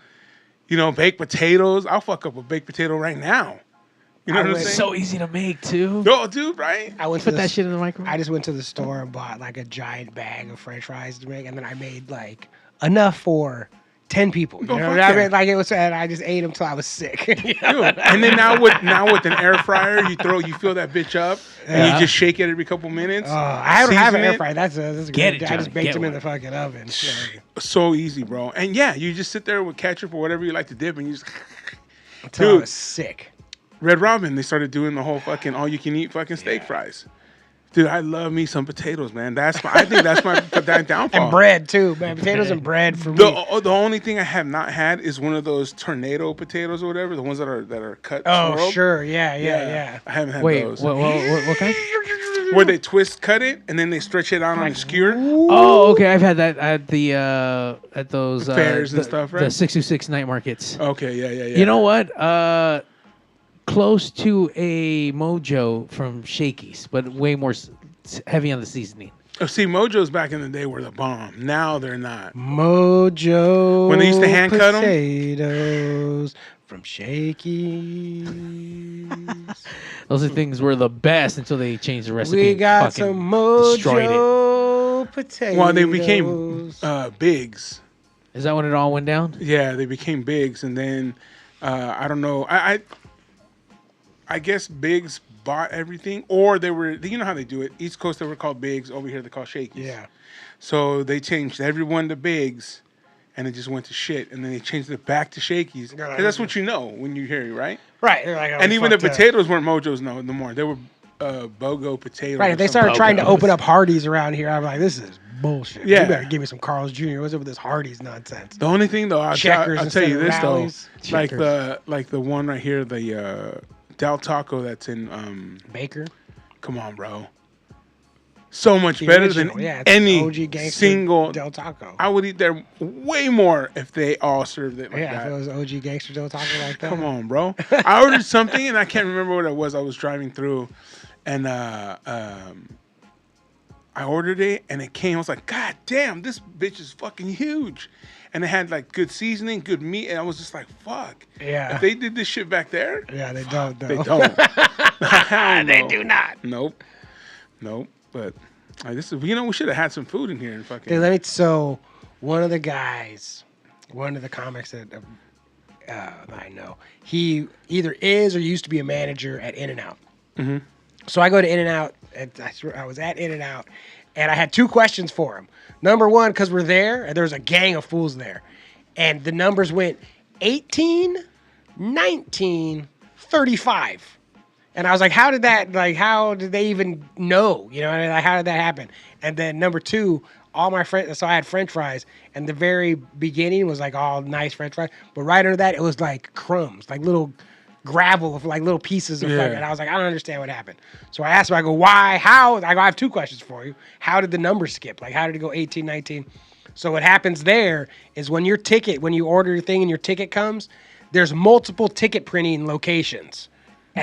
You know, baked potatoes. I'll fuck up a baked potato right now. You know what I'm saying?
It's so easy to make too.
No, dude, right?
I went
Put that shit in the microwave.
I just went to the store and bought like a giant bag of French fries to make, and then I made like enough for 10 people. You know what I mean? Like it was, and I just ate them till I was sick. Dude,
and then now with an air fryer, you fill that bitch up and you just shake it every couple minutes.
I don't have an air fryer. That's a good. I just baked them in the fucking oven.
So easy, bro. And yeah, you just sit there with ketchup or whatever you like to dip, and you just.
Until I was sick.
Red Robin, they started doing the whole fucking all-you-can-eat fucking steak fries. Dude, I love me some potatoes, man. I think that's my downfall.
And bread too, man. Potatoes and bread for me.
The only thing I have not had is one of those tornado potatoes or whatever, the ones that are cut.
Oh,
swirled.
Sure, yeah.
I haven't had those.
What kind?
Where they cut it and then they stretch it out on a skewer.
Oh, okay. I've had that at the at those
fairs and stuff, right?
The 626 night markets.
Okay, yeah.
You know what? Close to a Mojo from Shakey's, but way more heavy on the seasoning.
Oh, see, Mojos back in the day were the bomb. Now they're not.
Mojo.
When they used to hand cut them.
Potatoes from Shakey's.
Those things were the best until they changed the recipe.
We got some Mojo potatoes.
Well, they became Bigs.
Is that when it all went down?
Yeah, they became Bigs, and then I don't know. I guess Biggs bought everything, or they were. You know how they do it. East Coast they were called Biggs. Over here they call Shakey's.
Yeah.
So they changed everyone to Biggs, and it just went to shit. And then they changed it back to Shakey's. Because that's what you know when you hear it, right?
Right. Like,
and even the potatoes weren't Mojos no more. They were BOGO potatoes.
Right. They started trying to open up Hardee's around here. I'm like, this is bullshit.
Yeah.
You better give me some Carl's Jr. What's up with this Hardee's nonsense?
The only thing though, I'll tell you this
rallies.
though, like the one right here, the Del Taco that's in
Baker.
Come on, bro. So much better than any
OG
single
Del Taco.
I would eat there way more if they all served it like that.
If it was OG Gangster Del Taco like that.
Come on, bro. I ordered something and I can't remember what it was. I was driving through and I ordered it and it came. I was like, God damn, this bitch is fucking huge. And it had like good seasoning, good meat, and I was just like, "Fuck!"
Yeah.
If they did this shit back there,
yeah, they don't.
They don't.
They do not.
Nope. But we should have had some food in here and fucking.
Dude, so one of the guys, one of the comics that I know, he either is or used to be a manager at In-N-Out.
Mm-hmm.
So I go to In-N-Out, and I was at In-N-Out, and I had two questions for him. Number one, because we're there, and there's a gang of fools there. And the numbers went 18, 19, 35. And I was like, how did they even know? You know, like, how did that happen? And then number two, all my friends, so I had French fries, and the very beginning was like all nice French fries. But right under that, it was like crumbs, like little gravel of like little pieces of fucking. And I was like, I don't understand what happened. So I asked him, I go, why, how? I go, I have two questions for you. How did the number skip? Like, how did it go 18, 19? So what happens there is when you order your thing and your ticket comes, there's multiple ticket printing locations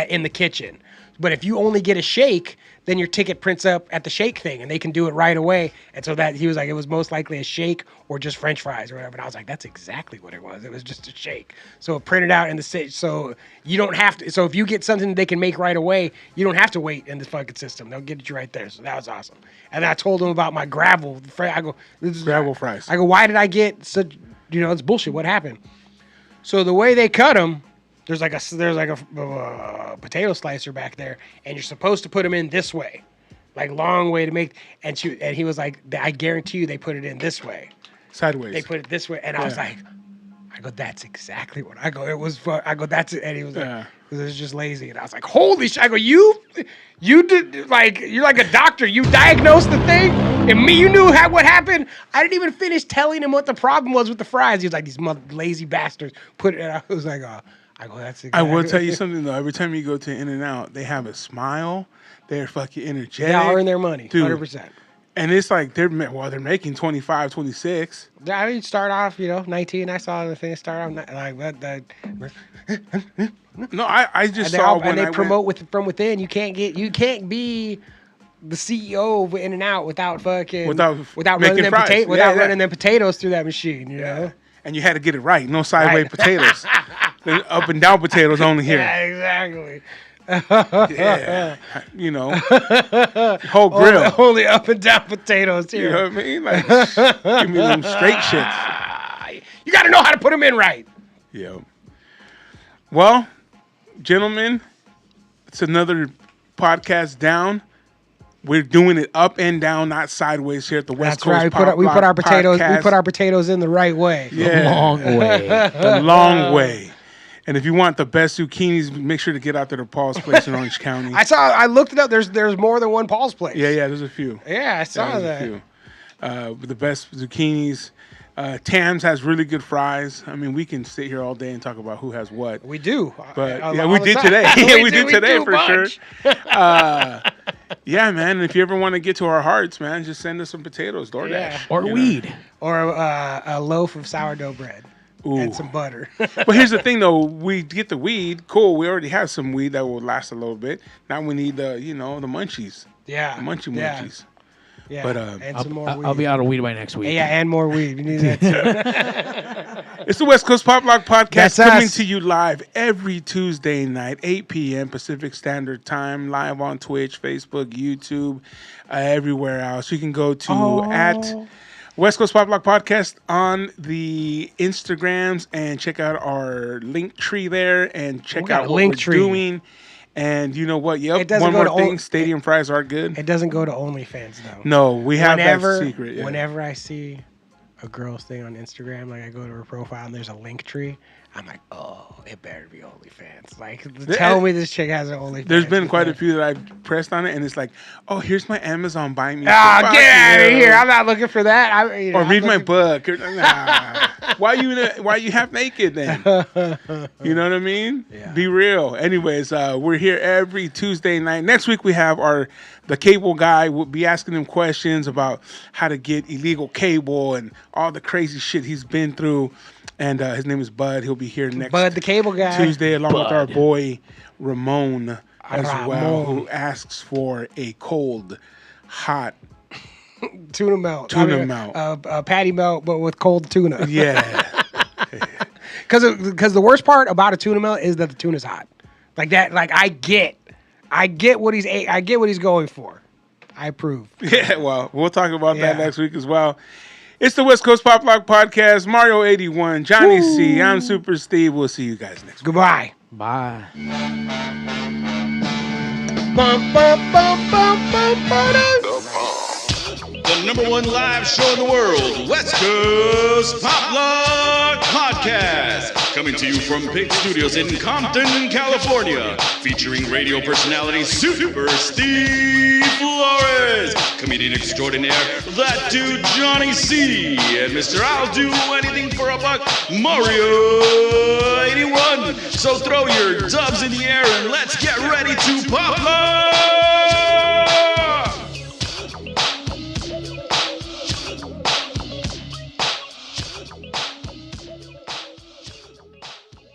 in the kitchen. But if you only get a shake, then your ticket prints up at the shake thing and they can do it right away. And so that he was like, it was most likely a shake or just French fries or whatever. And I was like, that's exactly what it was. It was just a shake. So it printed out in the so you don't have to. So if you get something they can make right away, you don't have to wait in the fucking system. They'll get it you right there. So that was awesome. And I told them about my gravel. I go,
gravel fries.
I go, why did I get such? It's bullshit. What happened? So the way they cut them. There's like a potato slicer back there, and you're supposed to put them in this way, like long way to make. And he was like, I guarantee you, they put it in this way,
sideways.
They put it this way, and I was like, that's exactly what I go. It was fun. I go, that's it. And he was like, it was just lazy, and I was like, holy shit! I go, you did like you're like a doctor. You diagnosed the thing, and you knew what happened. I didn't even finish telling him what the problem was with the fries. He was like, these lazy bastards put it. And I was like, that's exactly.
I will tell you something though. Every time you go to In-N-Out, they have a smile. They're fucking energetic.
They all earn their money, 100%.
And it's like they're making 25, 26.
I mean, start off, 19. I saw the thing start off like that.
No, I just saw when
they promote from within. You can't be the CEO of In-N-Out without running them potatoes through that machine. You know.
And you had to get it right. No sideways potatoes. Up and down potatoes only here.
Yeah, exactly.
Whole grill.
Only up and down potatoes here.
You know what I mean? Like, give me them straight shits.
You got to know how to put them in right.
Yeah. Well, gentlemen, it's another podcast down. We're doing it up and down, not sideways here at the West Coast.
That's right. We put our potatoes in the right way.
Yeah.
The long way.
The long way. And if you want the best zucchinis, make sure to get out there to Paul's Place in Orange County.
I looked it up. There's more than one Paul's Place.
Yeah, there's a few.
Yeah, I saw that.
The best zucchinis. Tam's has really good fries. I mean, we can sit here all day and talk about who has what.
We do.
But we did today. we did today for sure. Yeah, man. If you ever want to get to our hearts, man, just send us some potatoes, DoorDash.
Yeah.
Or weed.
Or a loaf of sourdough bread.
Ooh.
And some butter.
But here's the thing, though. We get the weed. Cool. We already have some weed that will last a little bit. Now we need the munchies.
Yeah.
The munchies.
Yeah.
But
and some more weed.
I'll be out of weed by next week.
Yeah, and more weed. We need that too.
It's the West Coast Pop Lock Podcast.
That's
coming
us.
to you live every Tuesday night, 8 p.m. Pacific Standard Time, live on Twitch, Facebook, YouTube, everywhere else. You can go to at West Coast Pop Lock Podcast on the Instagrams and check out our link tree there and check out what we're doing. And you know what? Yep. One more thing. Stadium fries are good.
It doesn't go to OnlyFans though.
No, we have that secret. Yeah.
Whenever I see a girl's thing on Instagram, like I go to her profile and there's a link tree, I'm like, oh, it better be OnlyFans. Like, tell me this chick has an OnlyFans.
There's been quite a few that I've pressed on it, and it's like, oh, here's my Amazon buy me.
Get out of here! I'm not looking for that.
Or read my book. Nah. Why you half naked then? You know what I mean?
Yeah.
Be real. Anyways, we're here every Tuesday night. Next week we have the cable guy. We'll be asking him questions about how to get illegal cable and all the crazy shit he's been through. And his name is Bud. He'll be here next
Bud, the cable guy.
Tuesday, along with our boy Ramon as well, who asks for a cold, hot
tuna melt. Patty melt, but with cold tuna.
Yeah.
Because the worst part about a tuna melt is that the tuna's hot. Like that. Like I get what he's going for. I approve.
Yeah. Well, we'll talk about that next week as well. It's the West Coast Pop Lock Podcast. Mario 81, Johnny C. I'm Super Steve. We'll see you guys next week.
Goodbye.
Bye.
The number one live show in the world, West Coast Pop Lock Podcast. Coming to you from Pig Studios in Compton, California. Featuring radio personality Super Steve Flores. Comedian extraordinaire, that dude Johnny C. And Mr. I'll Do Anything for a Buck, Mario 81. So throw your dubs in the air and let's get ready to pop lock.